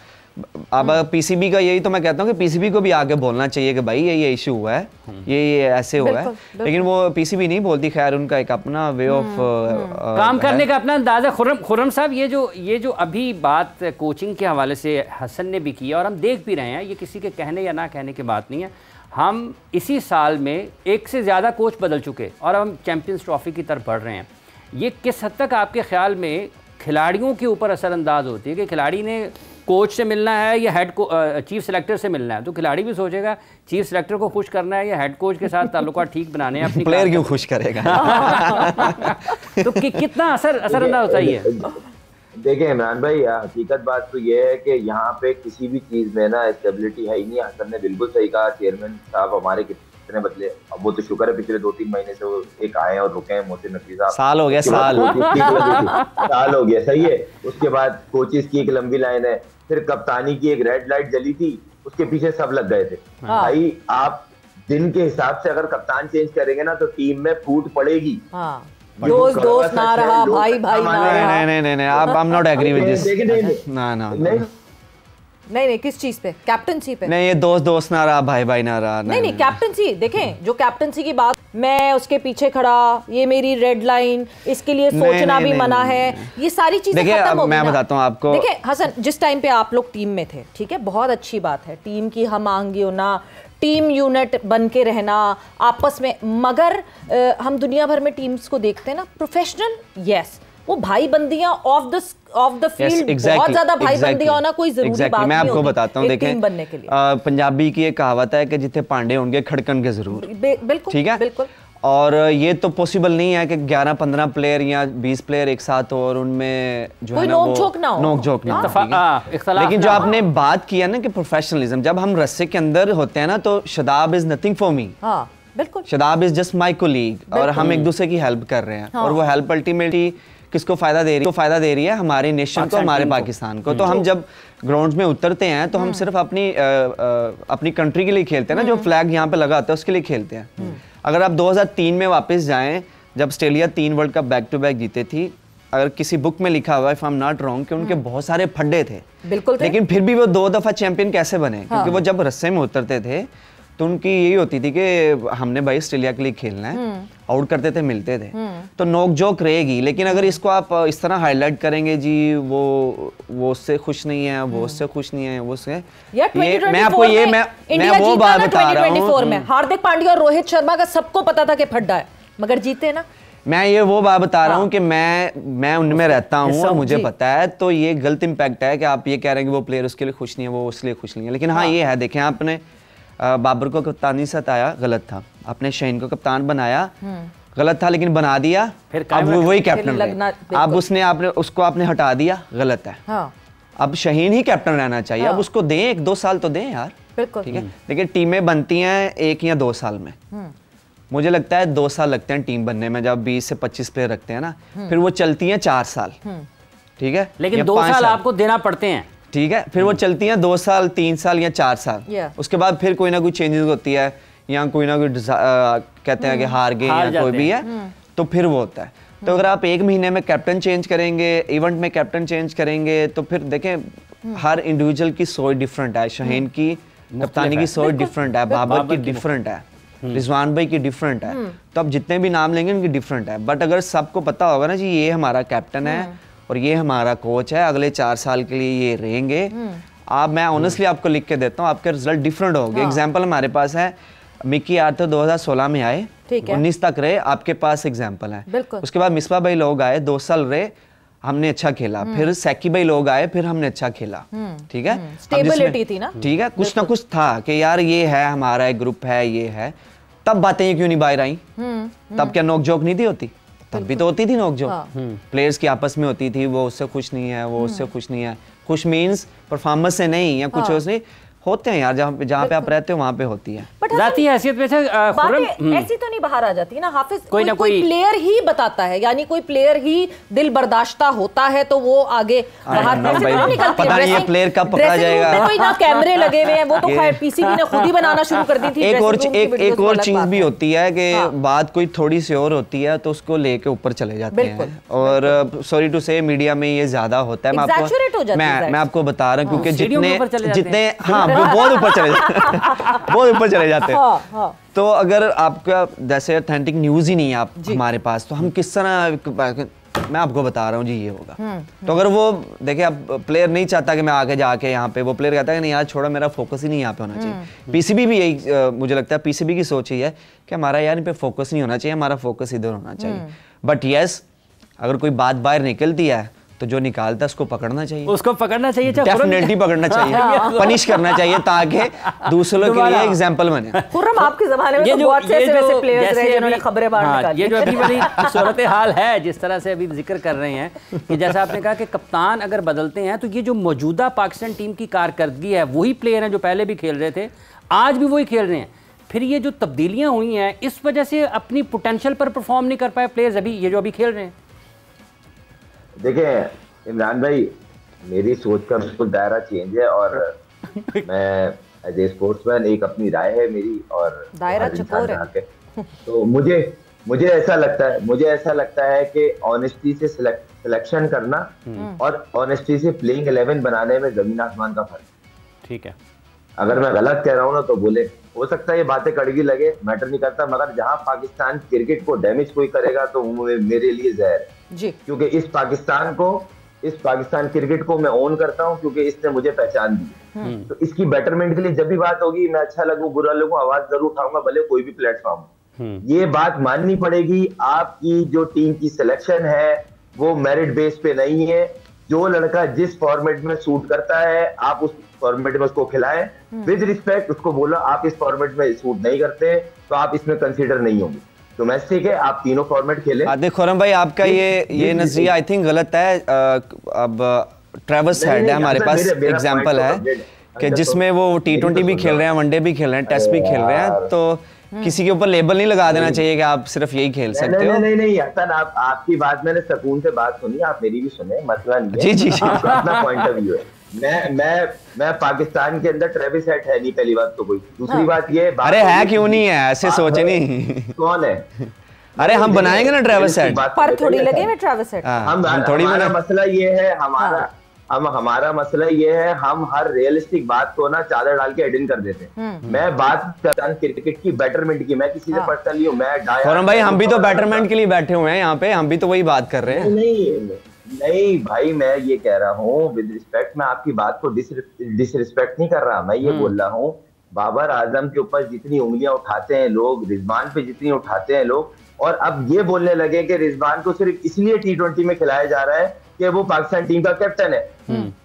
पीसीबी का यही तो मैं कहता हूँ कि पीसीबी को भी आगे बोलना चाहिए कि भाई ये इशू हुआ है, ये ऐसे हुआ है, लेकिन वो पीसीबी नहीं बोलती। खैर उनका एक अपना वे ऑफ काम करने का अपना अंदाजा। खुर्रम साहब, ये जो अभी बात कोचिंग के हवाले से हसन ने भी की और हम देख भी रहे हैं, ये किसी के कहने या ना कहने की बात नहीं है। हम इसी साल में 1 से ज़्यादा कोच बदल चुके और अब हम चैम्पियंस ट्रॉफी की तरफ बढ़ रहे हैं। ये किस हद तक आपके ख्याल में खिलाड़ियों के ऊपर असरअंदाज होती है कि खिलाड़ी ने कोच से मिलना है या चीफ सेलेक्टर से मिलना है, तो खिलाड़ी भी सोचेगा चीफ सेलेक्टर को खुश करना है या हेड कोच के साथ ताल्लुकात ठीक बनाने हैं, अपनी प्लेयर क्यों खुश करेगा। तो कितना असरअंदाज होता है? देखिए इमरान भाई, हकीकत बात तो ये है कि यहाँ पे किसी भी चीज में ना स्टेबिलिटी है ही नहीं। हसन ने बिल्कुल सही कहा, चेयरमैन साहब हमारे कितने बदले, अब वो तो शुक्र है पिछले 2-3 महीने से वो एक आए और रुके हैं, मोहसिन नकवी साहब। साल हो गया, साल हो गया, सही है। उसके बाद कोचेस की एक लंबी लाइन है, फिर कप्तानी की एक रेड लाइट जली थी, उसके पीछे सब लग गए थे। भाई आप दिन के हिसाब से अगर कप्तान चेंज करेंगे ना तो टीम में फूट पड़ेगी। दोस्त ना रहा, भाई ना रहा। नहीं, आप I am not agree with this. ना नहीं, किस चीज पे? कैप्टनसी पे? नहीं, ये दोस्त ना रहा, भाई ना रहा। नहीं, कैप्टनसी देखें, जो कैप्टनसी की बात, मैं उसके पीछे खड़ा, ये मेरी रेड लाइन, इसके लिए सोचना भी मना है, ये सारी चीजें खत्म हो गई। मैं बताता हूँ आपको। देखिए हसन, जिस टाइम पे आप लोग टीम में थे, ठीक है, बहुत अच्छी बात है, टीम की हम आहंगी होना, टीम यूनिट बन के रहना आपस में, मगर हम दुनिया भर में टीम्स को देखते हैं ना, प्रोफेशनल, यस, वो भाई बंदियां ऑफ द फील्ड, बहुत ज्यादा भाई बंदियां होना कोई जरूरी बात नहीं। मैं आपको बताता हूँ, देखें, बनने के लिए पंजाबी की एक कहावत है कि जिथे पांडे होंगे खड़कन के जरूर। बिल्कुल, ठीक है, बिल्कुल। और ये तो पॉसिबल नहीं है कि 11-15 प्लेयर या 20 प्लेयर एक साथ हो और उनमें जो है ना वो नोक-झोंक ना हो। लेकिन जो आपने बात किया ना कि प्रोफेशनलिज्म, जब हम रस्से के अंदर होते हैं ना, तो Shadab is nothing for me, बिल्कुल, Shadab is just my colleague, और हम एक दूसरे की हेल्प कर रहे हैं, और वो हेल्प अल्टीमेटली किसको फायदा दे रही है? तो फायदा दे रही है हमारे नेशन को, हमारे पाकिस्तान को। तो हम जब ग्राउंड में उतरते हैं तो हम सिर्फ अपनी कंट्री के लिए खेलते हैं ना, जो फ्लैग यहाँ पे लगा होता है उसके लिए खेलते हैं। अगर आप 2003 में वापस जाएं, जब Australia 3 world cup back to back जीते थी, अगर किसी बुक में लिखा हुआ है, if I am not wrong, कि उनके बहुत सारे फड्डे थे, बिल्कुल, लेकिन फिर भी वो 2 दफा चैंपियन कैसे बने? क्योंकि वो जब रस्से में उतरते थे तो उनकी यही होती थी कि हमने भाई ऑस्ट्रेलिया के लिए खेलना है, आउट करते थे मिलते थे, तो नोक जोक रहेगी। लेकिन अगर इसको आप इस तरह हाईलाइट करेंगे जी वो उससे खुश नहीं है, वो उससे खुश नहीं है, वो उससे मैं आपको ये मैं वो बात बता रहा हूँ, हार्दिक पांड्या और रोहित शर्मा का सबको पता था कि फड्डा है मगर जीते ना। मैं ये वो बात बता रहा हूँ कि मैं उनमें रहता हूँ और मुझे पता है, तो ये गलत इम्पैक्ट है कि आप ये कह रहे हैं कि वो प्लेयर उसके लिए खुश नहीं है, वो उसके लिए खुश नहीं है। लेकिन हाँ ये है, देखें आपने बाबर को कप्तानी से हटाया, गलत था, आपने शहीन को कप्तान बनाया, गलत था, लेकिन बना दिया, फिर अब वही कैप्टन रहे। अब उसको आपने हटा दिया, गलत है। अब शहीन ही कैप्टन रहना चाहिए। अब उसको दें 1-2 साल तो दें यार, ठीक है। लेकिन टीमें बनती हैं 1 या 2 साल में, मुझे लगता है 2 साल लगते हैं टीम बनने में, जब 20 से 25 प्लेयर रखते हैं ना, फिर वो चलती हैं 4 साल, ठीक है, लेकिन 2 साल आपको देना पड़ते हैं, ठीक है। फिर वो चलती हैं 2 साल, 3 साल या 4 साल, उसके बाद फिर कोई ना कोई चेंजेस होती है, या कोई ना कोई कहते हैं कि हार गए या कोई भी है, तो फिर वो होता है। तो अगर आप 1 महीने में कैप्टन चेंज करेंगे, इवेंट में कैप्टन चेंज करेंगे, तो फिर देखें हर इंडिविजुअल की सोच डिफरेंट है। शहीन की कप्तानी की सोच डिफरेंट है, बाबर की डिफरेंट है, रिजवान भाई की डिफरेंट है, तो आप जितने भी नाम लेंगे उनकी डिफरेंट है। बट अगर सबको पता होगा ना जी ये हमारा कैप्टन है और ये हमारा कोच है, अगले 4 साल के लिए ये रहेंगे, मैं ऑनेस्टली आपको लिख के देता हूँ, आपके रिजल्ट डिफरेंट होंगे। एग्जाम्पल हमारे पास है, मिकी आर्थर 2016 में आए, 19 तक रहे, आपके पास एग्जाम्पल है। उसके बाद मिसबा भाई लोग आए, 2 साल रहे, हमने अच्छा खेला, फिर सैकी भाई लोग आए, फिर हमने अच्छा खेला, ठीक है, स्टेबिलिटी थी ना, ठीक है, कुछ ना कुछ था कि यार ये है हमारा एक ग्रुप है, ये है। तब बातें क्यों नहीं बाहर आई? तब क्या नोक जोक नहीं थी होती? तब भी तो होती थी नोक जोक, प्लेयर्स की आपस में होती थी, वो उससे खुश नहीं है, वो उससे खुश नहीं है। खुश मीन्स परफॉर्मेंस से नहीं, या कुछ और नहीं होते हैं यार, जहाँ पे आप रहते हो वहाँ पे होती है। जाती हैसियत में से ऐसी तो नहीं बाहर आ जाती ना हाफिज, कोई प्लेयर ही बताता है, यानी कोई प्लेयर ही दिल बर्दाश्ता होता है तो वो आगे बाहर पता नहीं ये प्लेयर कब पकड़ा जाएगा। कोई ना कैमरे लगे हुए हैं, वो तो खैर पीसीबी ने खुद ही बनाना शुरू कर दी थी। एक और चीज भी होती है कि बात कोई थोड़ी सी और होती है तो उसको लेके ऊपर चले जाते हैं, और सॉरी टू से मीडिया में ये ज्यादा होता है। मैं आपको बता रहा हूँ क्योंकि जितने हाँ बहुत ऊपर चले जाते बहुत ऊपर चले जाते हैं। तो अगर आपका जैसे ऑथेंटिक न्यूज ही नहीं है आप हमारे पास, तो हम किस तरह, मैं आपको बता रहा हूँ जी ये होगा। तो अगर वो देखिए अब प्लेयर नहीं चाहता कि मैं आगे जाके यहाँ पे, वो प्लेयर कहता है कि नहीं यार छोड़ो, मेरा फोकस ही नहीं यहाँ पे होना चाहिए। पीसीबी भी यही मुझे लगता है, पीसीबी की सोच ही है कि हमारा यार इन पे फोकस नहीं होना चाहिए, हमारा फोकस इधर होना चाहिए। बट यस, अगर कोई बात बाहर निकलती है तो जो निकालता है उसको पकड़ना चाहिए, डेफिनेटली पकड़ना चाहिए, पनिश करना चाहिए, ताकि दूसरों के लिए एग्जांपल बने। खुर्रम आपके ज़माने में तो बहुत से ऐसे प्लेयर्स रहे जिन्होंने खबरें बाहर निकाली। ये जो अभी वाली सूरत हाल है, जिस तरह से अभी जिक्र कर रहे हैं कि जैसा आपने कहा कि कप्तान अगर बदलते हैं तो ये जो मौजूदा पाकिस्तान टीम की कारकर्दगी है, वही प्लेयर हैं जो पहले भी खेल रहे थे, आज भी वही खेल रहे हैं। फिर ये जो तब्दीलियाँ हुई हैं, इस वजह से अपनी पोटेंशियल पर परफॉर्म नहीं कर पाए प्लेयर्स अभी ये जो अभी खेल रहे हैं। देखिए इमरान भाई, मेरी सोच का बिल्कुल दायरा चेंज है, और मैं एज ए स्पोर्ट्समैन एक अपनी राय है मेरी, और दायरा चकोर है। तो मुझे ऐसा लगता है कि ऑनेस्टी से सिलेक्शन करना और ऑनेस्टी से प्लेइंग 11 बनाने में जमीन आसमान का फर्क। ठीक है, अगर मैं गलत कह रहा हूँ ना तो बोले, हो सकता है ये बातें कड़गी लगे, मैटर नहीं करता, मगर जहां पाकिस्तान क्रिकेट को डैमेज कोई करेगा तो मेरे लिए जहर है जी, क्योंकि इस पाकिस्तान क्रिकेट को मैं ओन करता हूं, क्योंकि इसने मुझे पहचान दी। तो इसकी बेटरमेंट के लिए जब भी बात होगी, मैं अच्छा लगूं बुरा लगूं, आवाज जरूर उठाऊंगा, भले कोई भी प्लेटफॉर्म। ये बात माननी पड़ेगी, आपकी जो टीम की सिलेक्शन है वो मेरिट बेस पे नहीं है। जो लड़का जिस फॉर्मेट में सूट करता है, आप उस फॉर्मेट में उसको खिलाएं, विद रिस्पेक्ट उसको बोलो आप इस फॉर्मेट में सूट नहीं करते तो आप इसमें कंसीडर नहीं होंगे। डोमेस्टिक है, आप तीनों फॉर्मेट खेलें। देखो खुर्रम भाई, आपका ये नजरिया आई थिंक गलत है। अब ट्रेविस हेड है हमारे पास, एग्जांपल है कि जिसमें वो T20 भी खेल रहे हैं, वनडे भी खेल रहे हैं, टेस्ट भी खेल रहे हैं, तो किसी के ऊपर लेबल नहीं लगा देना चाहिए कि आप सिर्फ यही खेल सकते हो। नहीं हसन, आपकी बात मैंने सुकून से बात सुनी, आप मेरी भी सुने, मसला नहीं है। जी अपना पॉइंट ऑफ व्यू है। मैं पाकिस्तान के अंदर ट्रेविस हेड है नहीं, पहली बात तो कोई। दूसरी बात ये, अरे है क्यों नहीं है, ऐसे सोचे नहीं। कौन है? अरे हम बनाएंगे ना ट्रेविस हेड, पर थोड़ी लगे में ट्रेविस हेड। हम थोड़ी बना। मसला ये है, हम हमारा मसला ये है, हम हर रियलिस्टिक बात को ना चादर डाल के एडिन कर देते हैं। मैं बात कर रहा हूँ क्रिकेट की बेटरमेंट की, मैं किसी से पर्सनली हूँ, मैं फौरन भाई हम भी तो बेटरमेंट के लिए बैठे हुए हैं यहाँ पे, हम भी तो वही बात कर रहे हैं। नहीं भाई, मैं ये कह रहा हूँ विद रिस्पेक्ट, मैं आपकी बात को डिसरिस्पेक्ट नहीं कर रहा। मैं ये बोल रहा हूँ बाबर आजम के ऊपर जितनी उंगलियां उठाते हैं लोग, रिजवान पे जितनी उठाते हैं लोग, और अब ये बोलने लगे कि रिजवान को सिर्फ इसलिए T20 में खिलाया जा रहा है कि वो पाकिस्तान टीम का कैप्टन है।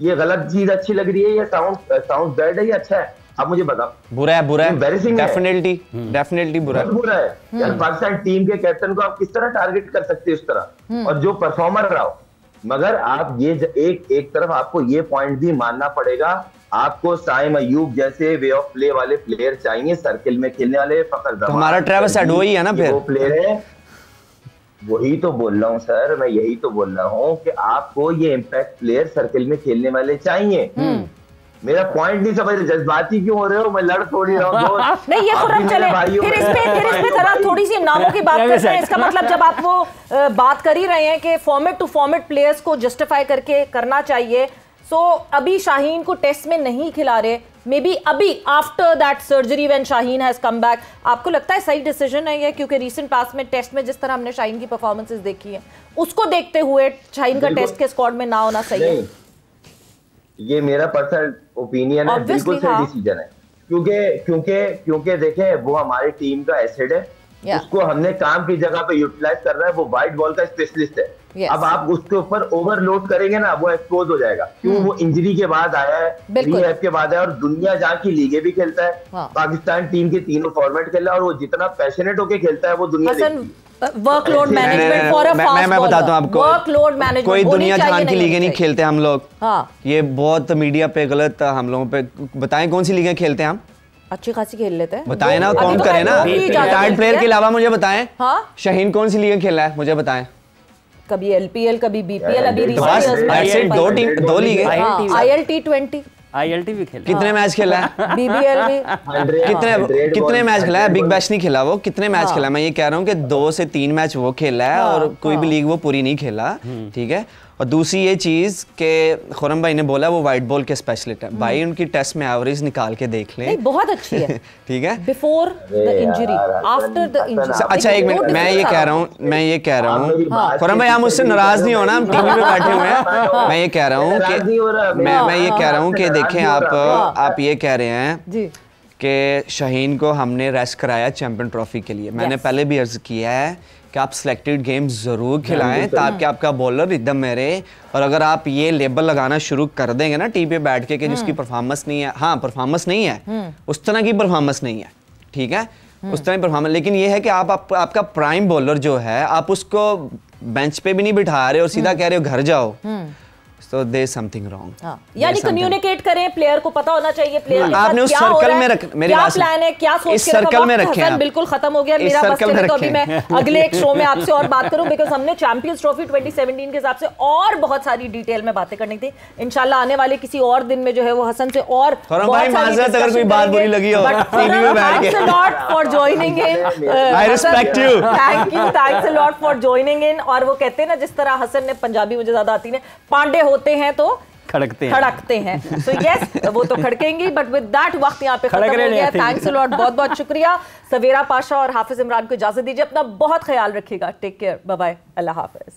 ये गलत चीज अच्छी लग रही है, ये साउंड बैड है या अच्छा है? आप मुझे बताओ। बुरा है, बुरा है, डेफिनेटली बुरा है यार। पाकिस्तान टीम के कैप्टन को आप किस तरह टारगेट कर सकते हैं उस तरह, और जो परफॉर्मर रहा हो। मगर आप ये एक तरफ आपको ये पॉइंट भी मानना पड़ेगा, आपको साइम अयूब जैसे वे ऑफ प्ले वाले प्लेयर चाहिए, सर्किल में खेलने वाले। तो हमारा ट्रेविस हेड वही है ना, फिर वो प्लेयर है। वही तो बोल रहा हूँ सर, मैं यही तो बोल रहा हूँ कि आपको ये इम्पैक्ट प्लेयर सर्किल में खेलने वाले चाहिए। मेरा पॉइंट नहीं समझ रहे, जज्बाती क्यों हो रहे हो? मैं लड़ थोड़ी रहा हूँ। नहीं ये खुर्रम चले, फिर इस पे जरा थोड़ी सी नामों की बात करते हैं। इसका मतलब जब आप वो बात कर ही रहे हैं कि फॉर्मेट टू फॉर्मेट प्लेयर्स को जस्टिफाई करके करना चाहिए, सो अभी शाहीन को टेस्ट में नहीं खिला रहे, मे बी अभी after that surgery when Shaheen has come back, आपको लगता है सही डिसीजन है ये? क्योंकि रीसेंट पास में टेस्ट में जिस तरह हमने शाहीन की परफॉर्मेंसेस देखी है, उसको देखते हुए शाहीन का टेस्ट के स्क्वाड में ना होना सही है? ये मेरा पर्सनल ओपिनियन है, बिल्कुल सही डिसीजन है। क्योंकि देखें, वो हमारी टीम का एसेट है, उसको हमने काम की जगह पे यूटिलाइज कर रहा है। वो वाइट बॉल का स्पेशलिस्ट है। अब आप उसके ऊपर ओवरलोड करेंगे ना, वो एक्सपोज हो जाएगा। क्यों? वो इंजरी के बाद आया है, रिहैब के बाद आया, और दुनिया जहाँ की लीगे भी खेलता है। पाकिस्तान टीम के तीनों फॉर्मेट खेला, और वो जितना पैशनेट होके खेलता है वो दुनिया workload management for a fast bowler. मैं बताता हूँ आपको, वर्कलोड मैनेजमेंट कोई दुनिया जहां की लीगें नहीं खेलते हम लोग। ये बहुत मीडिया पे गलत हम लोगों पे। बताएं कौन सी लीगें खेलते हैं हम? अच्छी खासी खेल लेते हैं। बताएं ना, काउंट करें ना। रिटायर्ड प्लेयर के अलावा मुझे बताएं, शाहीन कौन सी लीगें खेला है मुझे बताएं? कभी LPL, कभी BPL, अभी दो लीगें। ILT भी खेला। कितने मैच खेला है? BBL भी। कितने मैच खेला है? बिग बैश नहीं खेला वो। कितने मैच खेला? मैं ये कह रहा हूँ कि 2 से 3 मैच वो खेला है, और कोई भी लीग वो पूरी नहीं खेला। ठीक है। और दूसरी ये चीज कि खुर्रम भाई ने बोला वो वाइट बॉल के स्पेशलिस्ट है। भाई उनकी टेस्ट में एवरेज निकाल के देख लें, नहीं बहुत अच्छी है। ठीक है। Before the injury, after the injury. अच्छा एक मिनट, मैं ये कह रहा हूँ खुर्रम भाई, आप मुझसे नाराज नहीं होना, हम टीवी पे बैठे हुए हैं। मैं ये कह रहा हूँ कि देखें, आप ये कह रहे हैं कि शाहीन को हमने रेस्ट कराया चैंपियन ट्रॉफी के लिए। मैंने पहले भी अर्ज किया है कि आप सिलेक्टेड गेम्स ज़रूर खिलाएं ताकि आपका बॉलर एकदम में रहे। और अगर आप ये लेबल लगाना शुरू कर देंगे ना टीवी पे बैठ के कि जिसकी परफॉर्मेंस नहीं है, हाँ परफॉर्मेंस नहीं है, उस तरह की परफॉर्मेंस नहीं है, ठीक है, उस तरह की परफॉर्मेंस, लेकिन ये है कि आपका प्राइम बॉलर जो है, आप उसको बेंच पे भी नहीं बिठा रहे और सीधा कह रहे हो घर जाओ, so there is something wrong। यानी कम्युनिकेट करें, प्लेयर को पता होना चाहिए प्लेयर के आपने उस सर्कल में रख, मेरी क्या प्लान है, क्या सोच के सर्कल में रखें। बिल्कुल खत्म हो गया मेरा बस चले, तो अभी मैं अगले एक शो में आपसे और बात करूं, बिकॉज हमने चैंपियंस ट्रॉफी 2017 के हिसाब से और बहुत सारी डिटेल में बातें करनी थी। इंशाल्लाह आने वाले किसी और दिन में जो है वो हसन से और अगर कोई बात बुरी लगी हो टीवी में बैठ के, for joining in, I respect you, thanks a lot for joining in. और वो कहते हैं ना, जिस तरह हसन ने, पंजाबी मुझे ज्यादा आती है, पांडे होते हैं तो खड़कते हैं। सो यस, वो तो खड़केंगी, बट विद दैट वक्त यहाँ पे खत्म हो गया। थैंक्स अ लॉट, बहुत बहुत शुक्रिया। सवेरा पाशा और हाफिज इमरान को इजाजत दीजिए, अपना बहुत ख्याल रखिएगा। टेक केयर, बाय बाय, अल्लाह हाफिज।